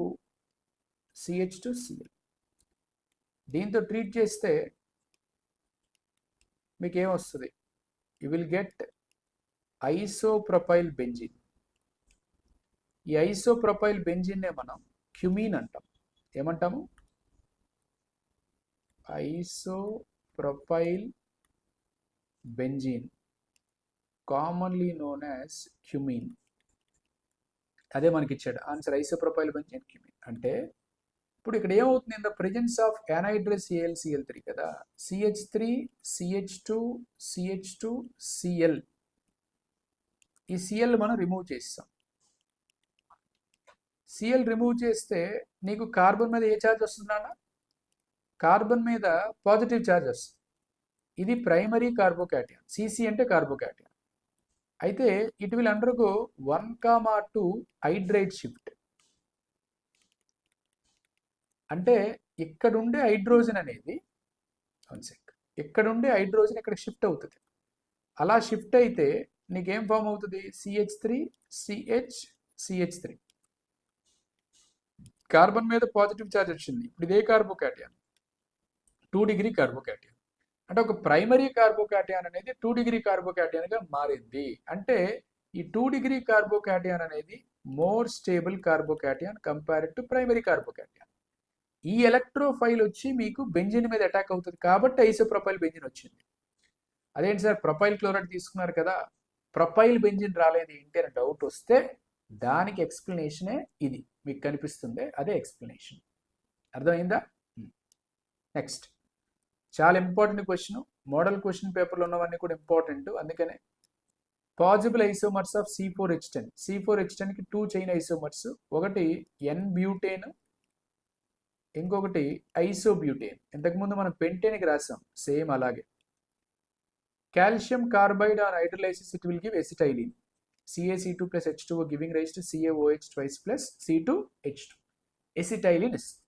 CH2Cl, దీంతో ట్రీట్ చేస్తే మీకు ఏమొస్తుంది? You will get isopropyl benzene. ఈ ఐసోప్రొపైల్ బెంజిన్నే మనం క్యుమీన్ అంటాం. ఏమంటాము? Isopropyl benzene, commonly known as cumene. అదే మనకి ఇచ్చాడు ఆన్సర్, ఐసోప్రొపైల్ బెంజిన్ క్యుమీన్. అంటే ఇప్పుడు ఇక్కడ ఏమవుతుంది? In the presence of anhydrous AlCl3 కదా, CH3 CH2 CH2 Cl, ఈ Cl మనం రిమూవ్ చేస్తాం. Cl రిమూవ్ చేస్తే నీకు కార్బన్ మీద ఏ ఛార్జ్ వస్తుందా? కార్బన్ మీద పాజిటివ్ ఛార్జ్ వస్తుంది. ఇది ప్రైమరీ కార్బోకాటియన్, Cc అంటే కార్బోకాటియన్. అయితే it will undergo 1,2 hydride shift. అంటే ఇక్కడుండే హైడ్రోజన్ అనేది ఇక్కడుండే హైడ్రోజన్ ఇక్కడ షిఫ్ట్ అవుతుంది. అలా షిఫ్ట్ అయితే నీకేం ఫామ్ అవుతుంది? CH3 CH3. కార్బన్ మీద పాజిటివ్ ఛార్జ్ వచ్చింది. ఇప్పుడు ఇదే కార్బోకాటియన్ 2 డిగ్రీ కార్బోకాటియన్. అంటే ఒక ప్రైమరీ కార్బోకాటియన్ అనేది 2 డిగ్రీ కార్బోకాటియన్గా మారింది. అంటే ఈ 2 డిగ్రీ కార్బోకాటియన్ అనేది more stable carbocation compared to primary carbocation. ఈ ఎలక్ట్రోఫైల్ వచ్చి మీకు బెంజిన్ మీద అటాక్ అవుతుంది కాబట్టి ఐసోప్రొపైల్ బెంజిన్ వచ్చింది. అదేంటి సార్ ప్రొపైల్ క్లోరైడ్ తీసుకున్నారు కదా, ప్రొపైల్ బెంజిన్ రాలేదు ఏంటి అని డౌట్ వస్తే దానికి ఎక్స్ప్లెనేషనే ఇది మీకు కనిపిస్తుంది, అదే ఎక్స్ప్లెనేషన్. అర్థమైందా? నెక్స్ట్ చాలా ఇంపార్టెంట్ క్వశ్చన్, మోడల్ క్వశ్చన్ పేపర్లో ఉన్నవన్నీ కూడా ఇంపార్టెంట్. అందుకనే possible isomers of C4H10. C4H10కి 2 chain isomers, ఒకటి N-బ్యూటేన్, ఇంకొకటి ఐసోబ్యూటేన్. ఇంతకుముందు మనం పెంటేన్కి రాసాం, సేమ్ అలాగే. Calcium carbide on hydrolysis it will give acetylene, CaC2 plus H2O giving rise to CaOH twice plus C2H2. ఎసిటైలిన్ ఇస్తుంది.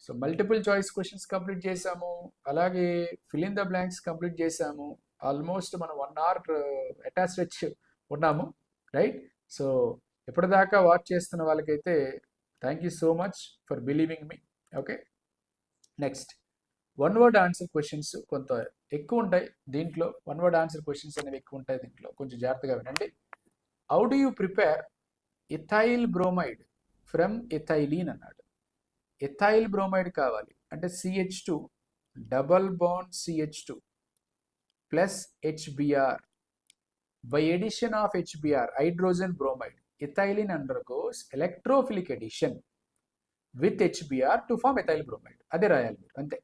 So multiple choice questions complete చేసాము, అలాగే fill in the blanks complete చేసాము. ఆల్మోస్ట్ మనం 1 hour అటాచ్ ఉన్నాము, right? So ఎప్పటిదాకా watch చేస్తున్న వాళ్ళకైతే thank you so much for believing me. Okay, next 1 word answer questions కొంత ఎక్కువ ఉంటాయి దీంట్లో. 1 word ఆన్సర్ క్వశ్చన్స్ అనేవి ఎక్కువ ఉంటాయి దీంట్లో, కొంచెం జాగ్రత్తగా వినండి. How do you prepare ethyl bromide from ethylene అన్నాడు. ఇథైల్ బ్రోమైడ్ కావాలి అంటే CH2 double bond CH2 plus HBr by addition of HBr hydrogen bromide. Ethylene undergoes electrophilic addition with HBr to form ethyl bromide. అదే రాయాలి మీరు, అంతే.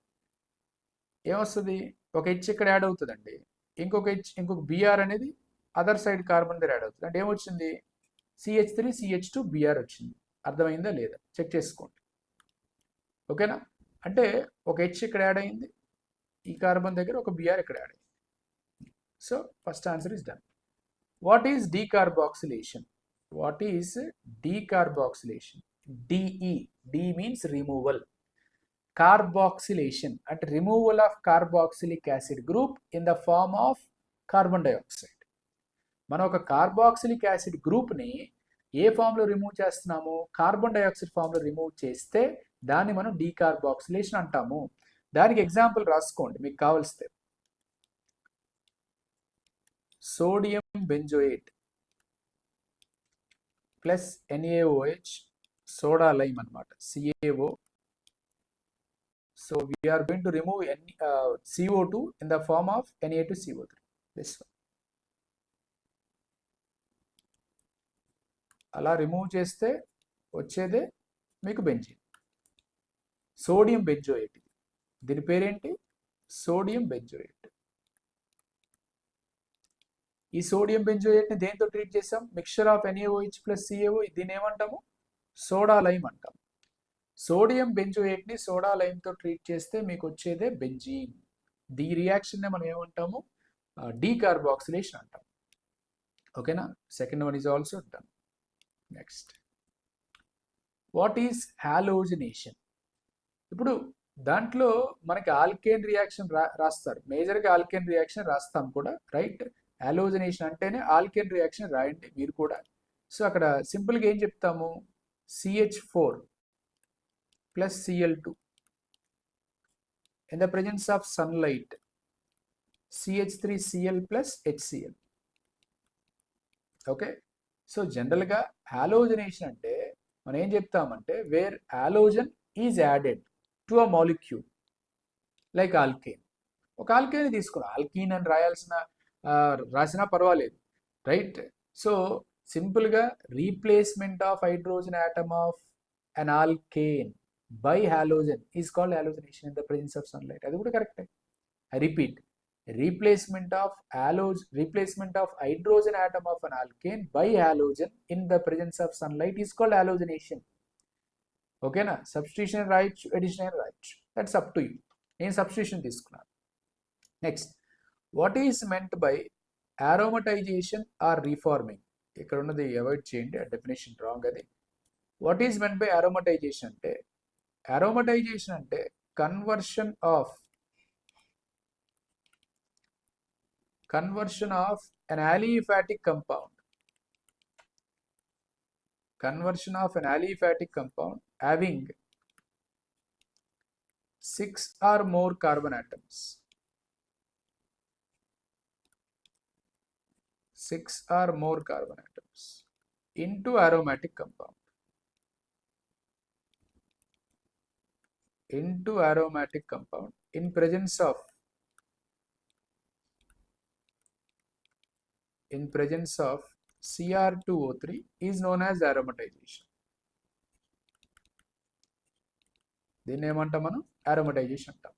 ఏమొస్తుంది, ఒక H ఇక్కడ యాడ్ అవుతుందండి, ఇంకొక బిఆర్ అనేది అదర్ సైడ్ కార్బన్ దగ్గర యాడ్ అవుతుంది. అంటే ఏమొచ్చింది, CH3 CH2 బిఆర్ వచ్చింది. అర్థమైందా లేదా చెక్ చేసుకోండి, ఓకేనా. అంటే ఒక హెచ్ ఇక్కడ యాడ్ అయింది, ఈ కార్బన్ దగ్గర ఒక బిఆర్ ఇక్కడ యాడ్ అయింది. So first answer is done. What is decarboxylation? What is decarboxylation? DE, D means removal. Carboxylation అంటే removal of carboxylic acid group in the form of carbon dioxide. మనం ఒక carboxylic acid గ్రూప్ని ఏ ఫామ్లో remove చేస్తున్నాము, carbon dioxide ఫామ్లో remove చేస్తే దాన్ని మనం డీకార్బాక్సిలేషన్ అంటాము. దానికి ఎగ్జాంపుల్ రాసుకోండి మీకు కావలిస్తే. Sodium benzoate plus NaOH, soda lime అనమాట, CaO. So we are going to remove CO2 in the form of Na2CO3. This one. అలా రిమూవ్ చేస్తే వచ్చేదే మీకు బెంజీన్. సోడియం బెంజోయేట్, దీని పేరేంటి, సోడియం బెంజోయేట్. ఈ సోడియం బెంజోయేట్ని దేంతో ట్రీట్ చేసాం, mixture of NaOH plus CaO. దీన్ని ఏమంటాము, సోడా లైమ్ అంటాం. సోడియం బెంజోయేట్ని సోడా లైమ్తో ట్రీట్ చేస్తే మీకు వచ్చేదే బెంజీన్. ఈ రియాక్షన్ని మనం ఏమంటాము, డీకార్బాక్సిలేషన్ అంటాం, ఓకేనా. Second one is also done. Next, what is halogenation? ఇప్పుడు దాంట్లో మనకి ఆల్కేన్ రియాక్షన్ రాస్తారు, మేజర్గా ఆల్కేన్ రియాక్షన్ రాస్తాం కూడా, రైట్. హాలోజినేషన్ అంటేనే ఆల్కేన్ రియాక్షన్ రాయండి మీరు కూడా. సో అక్కడ సింపుల్గా ఏం చెప్తాము, CH4 plus Cl2 in the presence of sunlight, CH3Cl plus HCl. Okay. So జనరల్గా హాలోజనేషన్ అంటే మనం ఏం చెప్తామంటే, where halogen is added to a molecule like alkane. ఒక ఆల్కేన్ తీసుకున్నాం, ఆల్కీన్ అని రాసినా పర్వాలేదు, రైట్. సో సింపుల్గా replacement of hydrogen atom of an alkane by halogen is called halogenation in the presence of sunlight. అది కూడా కరెక్టే. I repeat, replacement of hydrogen atom of an alkane by halogen in the presence of sunlight is called halogenation. ఓకేనా. Substitution రాయొచ్చు, addition రాయొచ్చు, that's up to you. నేను substitution తీసుకున్నాను. Next, what is meant by aromatization or reforming? ఇక్కడ ఉన్నది avoid చేయండి, ఆ definition wrong అది. What is meant by aromatization అంటే, aromatization అంటే conversion of an aliphatic compound, having 6 or more carbon atoms, 6 or more carbon atoms into aromatic compound, in presence of Cr2O3 is known as aromatization. దీన్ని ఏమంటాం మనం, aromatization అంటాం.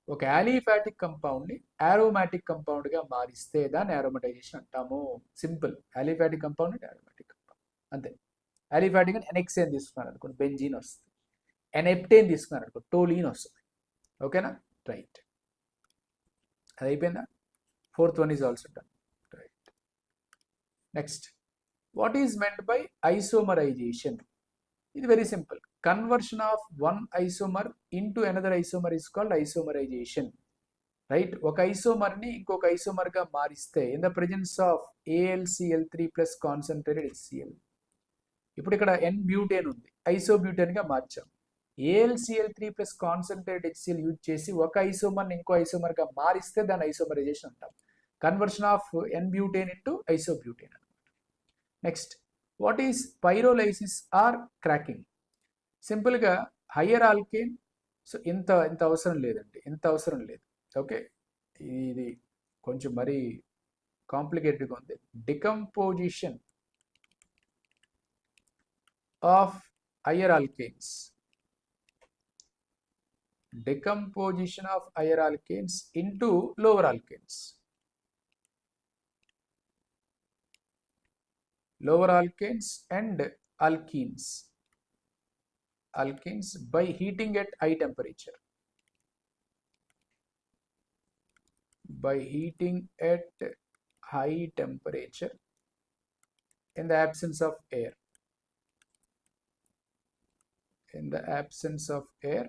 ఒక aliphatic కంపౌండ్ని aromatic కంపౌండ్గా మారిస్తే దాన్ని aromatization అంటాము. సింపుల్, ఆలిఫాటిక్ కంపౌండ్ అంటే aromatic compound, అంతే. ఆలిఫాటిక్ అని NHCN తీసుకున్నారు అనుకోండి, బెంజీన్ వస్తుంది. ఎనెప్టేన్ తీసుకున్నారు అనుకో, టోలీన్ వస్తుంది, ఓకేనా. రైట్, అది అయిపోయిందా. Fourth one is also done, right. Next, what is meant by isomerization? ఇది very simple. Conversion of one isomer into another isomer is called isomerization, right. ఒక ఐసోమర్ని ఇంకొక ఐసోమర్గా మారిస్తే in the presence of AlCl3 plus concentrated HCl. ఇప్పుడు ఇక్కడ n butane ఉంది, ఐసోబ్యూటేన్గా మార్చాం. AlCl3 plus concentrated HCl use చేసి ఒక ఐసోమర్ని ఇంకో ఐసోమర్గా మారిస్తే దాన్ని ఐసోమరైజేషన్ అంటాం. Conversion of n butane into isobutane అనమాట. Next, what is pyrolysis or cracking? సింపుల్గా హయ్యర్ ఆల్కేన్, సో ఇంత అవసరం లేదండి, ఇంత అవసరం లేదు, ఓకే. ఇది కొంచెం మరీ కాంప్లికేటెడ్గా ఉంది. Decomposition of higher alkanes decomposition of higher alkanes into lower alkanes. Lower alkanes and alkenes by heating at high temperature. By heating at high temperature in the absence of air. In the absence of air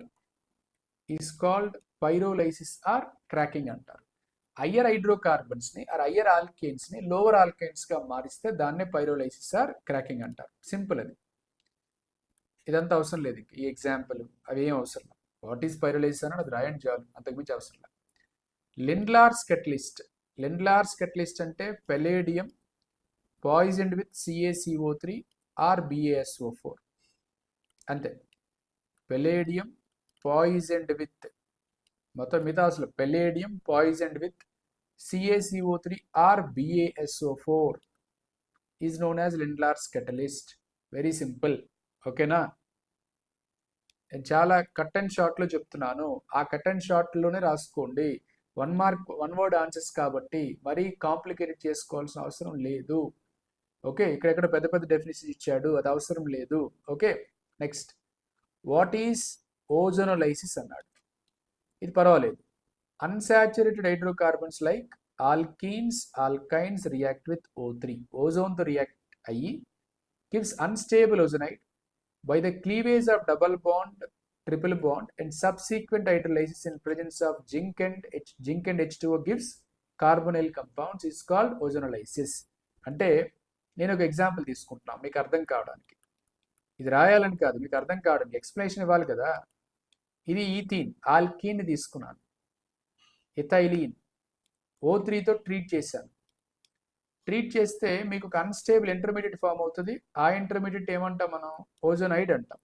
is called pyrolysis or cracking అంటారు. Higher హైడ్రోకార్బన్స్ని are higher ఆల్కేన్స్ని lower ఆల్కేన్స్గా మారిస్తే దాన్నే pyrolysis or cracking అంటారు. Simple అది. ఇదంతా అవసరం లేదు. ఈ example అవి ఏం అవసరం లేదు. వాట్ ఈస్ పైరోలైసిస్ అని అది రాయండి చాలు, అంతకుమించి అవసరం లేదు. Lindlar's catalyst. లిండ్లార్స్ కెటలిస్ట్ అంటే palladium poisoned with CaCO3 or BaSO4 అంతే. పెలేడియం పాయిజన్డ్ విత్ మొత్తం మిగతా అసలు palladium poisoned with CaCO3 or BaSO4 is known as Lindlar's catalyst. Very simple. ఓకేనా? నేను చాలా కట్ అండ్ షార్ట్లో చెప్తున్నాను. ఆ కట్ అండ్ షార్ట్లోనే రాసుకోండి. 1 మార్క్ 1 వర్డ్ ఆన్సర్స్ కాబట్టి మరీ కాంప్లికేటెడ్ చేసుకోవాల్సిన అవసరం లేదు. ఓకే, ఇక్కడెక్కడ పెద్ద పెద్ద డెఫినిషన్ ఇచ్చాడు, అది అవసరం లేదు. Okay, next what is ozonolysis అన్నాడు. ఇది పర్వాలేదు. Unsaturated hydrocarbons like alkenes alkynes react with O3 ఓజోన్తో రియాక్ట్ అయ్యి gives unstable ozonide by the cleavage of double bond triple bond and subsequent hydrolysis in presence of zinc and H2O gives carbonyl compounds is called ozonolysis. అంటే నేను ఒక example తీసుకుంటున్నాను మీకు అర్థం కావడానికి. ఇది రాయాలని కాదు, మీకు అర్థం కావడానికి ఎక్స్ప్లెనేషన్ ఇవ్వాలి కదా. ఇది ఈథీన్ ఆల్కీన్ తీసుకున్నాను, ఇథైలీన్ O3తో ట్రీట్ చేశాను. ట్రీట్ చేస్తే మీకు ఒక అన్స్టేబుల్ ఇంటర్మీడియట్ ఫామ్ అవుతుంది. ఆ ఇంటర్మీడియట్ ఏమంటాం మనం? ఓజోనైడ్ అంటాం.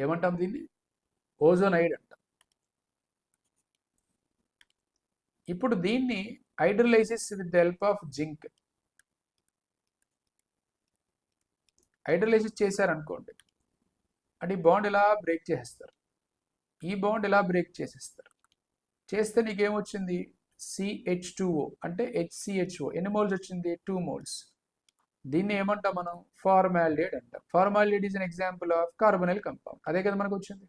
ఏమంటాం దీన్ని? ఓజోనైడ్ అంటాం. ఇప్పుడు దీన్ని hydrolysis with the help of zinc hydrolysis చేశారనుకోండి, అంటే ఈ బాండ్ ఇలా బ్రేక్ చేసేస్తారు, ఈ బాండ్ ఇలా బ్రేక్ చేసేస్తారు. చేస్తే నీకేమొచ్చింది? CH2O అంటే HCHO. ఎన్ని మోల్స్ వచ్చింది? 2 మోల్స్. దీన్ని ఏమంటాం మనం? ఫార్మాల్డిహైడ్ అంటాం. Formaldehyde is an example of carbonyl compound. అదే కదా మనకు వచ్చింది.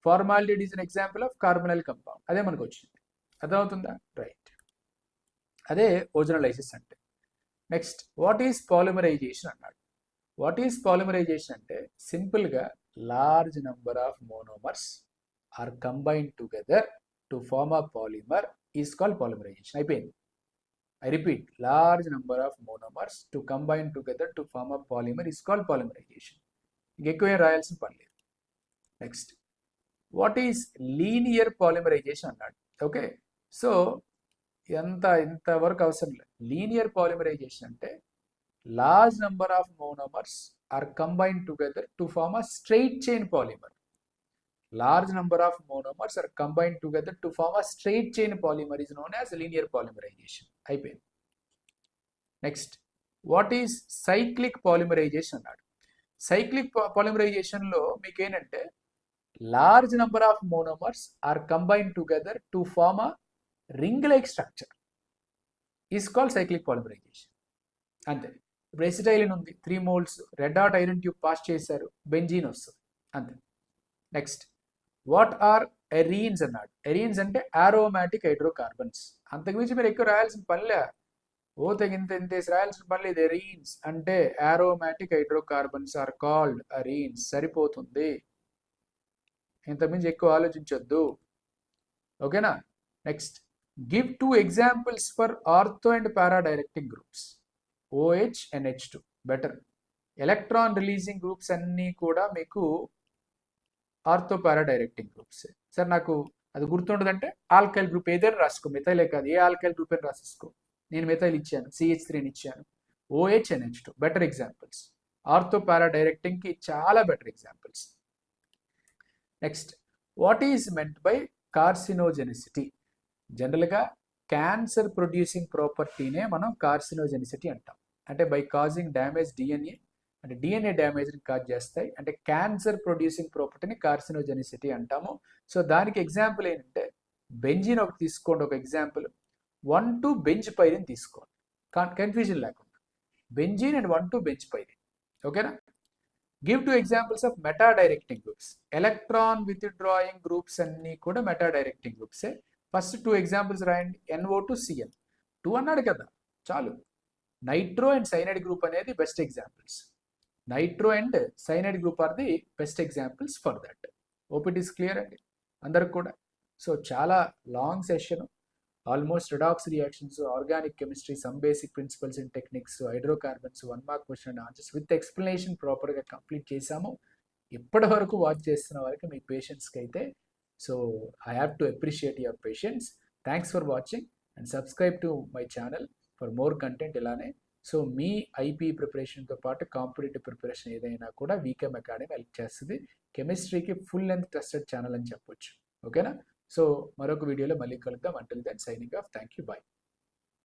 Formaldehyde is an example of carbonyl compound. అదే మనకు వచ్చింది. అర్థమవుతుందా? రైట్. అదే ఓజోనోలైసిస్ అంటే. నెక్స్ట్ వాట్ ఈస్ పాలిమరైజేషన్ అన్నాడు. వాట్ ఈస్ పాలిమరైజేషన్ అంటే సింపుల్గా large number of monomers are combined together to form a polymer is called polymerization. అయిపోయింది. I repeat, large number of monomers to combine together to form a polymer is called polymerization. ఇంకెక్కువ ఏం రాయాల్సిన పని లేదు. Next what is linear polymerization అన్నాడు. Okay, so ఇంతవరకు అవసరం లేదు. లీనియర్ పాలిమరైజేషన్ అంటే large number of monomers are combined together to form a straight chain polymer. Large number of monomers are combined together to form a straight chain polymer is known as linear polymerization. అయిపోయింది. Next what is cyclic polymerization అన్నాడు. Cyclic పాలిమరైజేషన్లో మీకు ఏంటంటే large number of monomers are combined together to form a ring like structure is called cyclic polymerization. అంతే. ఇప్పుడు acetylene ఉంది, 3 moles, red hot iron tube pass చేశారు, benzene వస్తుంది. అంతే. నెక్స్ట్ వాట్ ఆర్ ఎరీన్స్ అన్నాడు. ఎరీన్స్ అంటే ఆరోమాటిక్ హైడ్రోకార్బన్స్. అంతకుమించి మీరు ఎక్కువ రాయాల్సిన పనిలే. ఇంత రాయాల్సిన పని లేదు. ఎరీన్స్ అంటే ఆరోమాటిక్ హైడ్రోకార్బన్స్ ఆర్ కాల్డ్ ఎరీన్స్. సరిపోతుంది, ఇంతకుమించి ఎక్కువ ఆలోచించొద్దు. ఓకేనా? Next give 2 examples for ortho and para directing groups. OH and H2 better. Electron releasing groups అన్నీ కూడా మీకు ఆర్థో పారా డైరెక్టింగ్ గ్రూప్స్. సార్ నాకు అది గుర్తుండదంటే ఆల్కైల్ గ్రూప్ ఏదైనా రాసుకో, మెథైలే కాదు, ఏ ఆల్కైల్ గ్రూప్ అయినా రాసేసుకో. నేను మెథైల్ ఇచ్చాను, CH3 ఇచ్చాను, OH and H2 better examples. Ortho para డైరెక్టింగ్కి చాలా better examples. Next what is meant by carcinogenicity. జనరల్గా క్యాన్సర్ ప్రొడ్యూసింగ్ ప్రాపర్టీనే మనం కార్సినోజెనిసిటీ అంటాం. అంటే బై కాజింగ్ డ్యామేజ్ DNA అంటే డిఎన్ఏ డ్యామేజ్ని కాజ్ చేస్తాయి. అంటే క్యాన్సర్ ప్రొడ్యూసింగ్ ప్రాపర్టీని కార్సినోజెనిసిటీ అంటాము. సో దానికి ఎగ్జాంపుల్ ఏంటంటే బెంజిన్ ఒకటి తీసుకోండి, ఒక ఎగ్జాంపుల్ 1,2 బెంజ్ పైరిన్ తీసుకోండి, కన్ఫ్యూజన్ లేకుండా. Benzene and 1,2 benz pyrene. ఓకేనా? Give 2 examples of meta directing groups. Electron withdrawing groups అన్నీ కూడా మెటా డైరెక్టింగ్ గ్రూప్సే. ఫస్ట్ 2 ఎగ్జాంపుల్స్ రాయండి. NO2Cl 2 అన్నాడు కదా, చాలు. నైట్రో అండ్ సైనైడ్ గ్రూప్ అనేది best examples. Nitro and cyanide group are the best examples for that. Hope it is clear అండి అందరికి కూడా. సో చాలా long session, almost redox reactions, organic chemistry, some basic principles and techniques, hydrocarbons, 1 mark question and answers with explanation ప్రాపర్గా complete చేశాము. ఇప్పటి వరకు watch చేస్తున్న వారికి మీ పేషెన్స్కి అయితే so I have to appreciate your patience. Thanks for watching and subscribe to my channel for more content ఇలానే. సో మీ ఐపీ ప్రిపరేషన్తో పాటు కాంపిటేటివ్ ప్రిపరేషన్ ఏదైనా కూడా వీకెమ్ అకాడమీ హెల్ప్ చేస్తుంది. కెమిస్ట్రీకి ఫుల్ లెంత్ ట్రస్టెడ్ ఛానల్ అని చెప్పొచ్చు. ఓకేనా? సో మరొక వీడియోలో మళ్ళీ కలుద్దాం. Until then signing off. Thank you. By.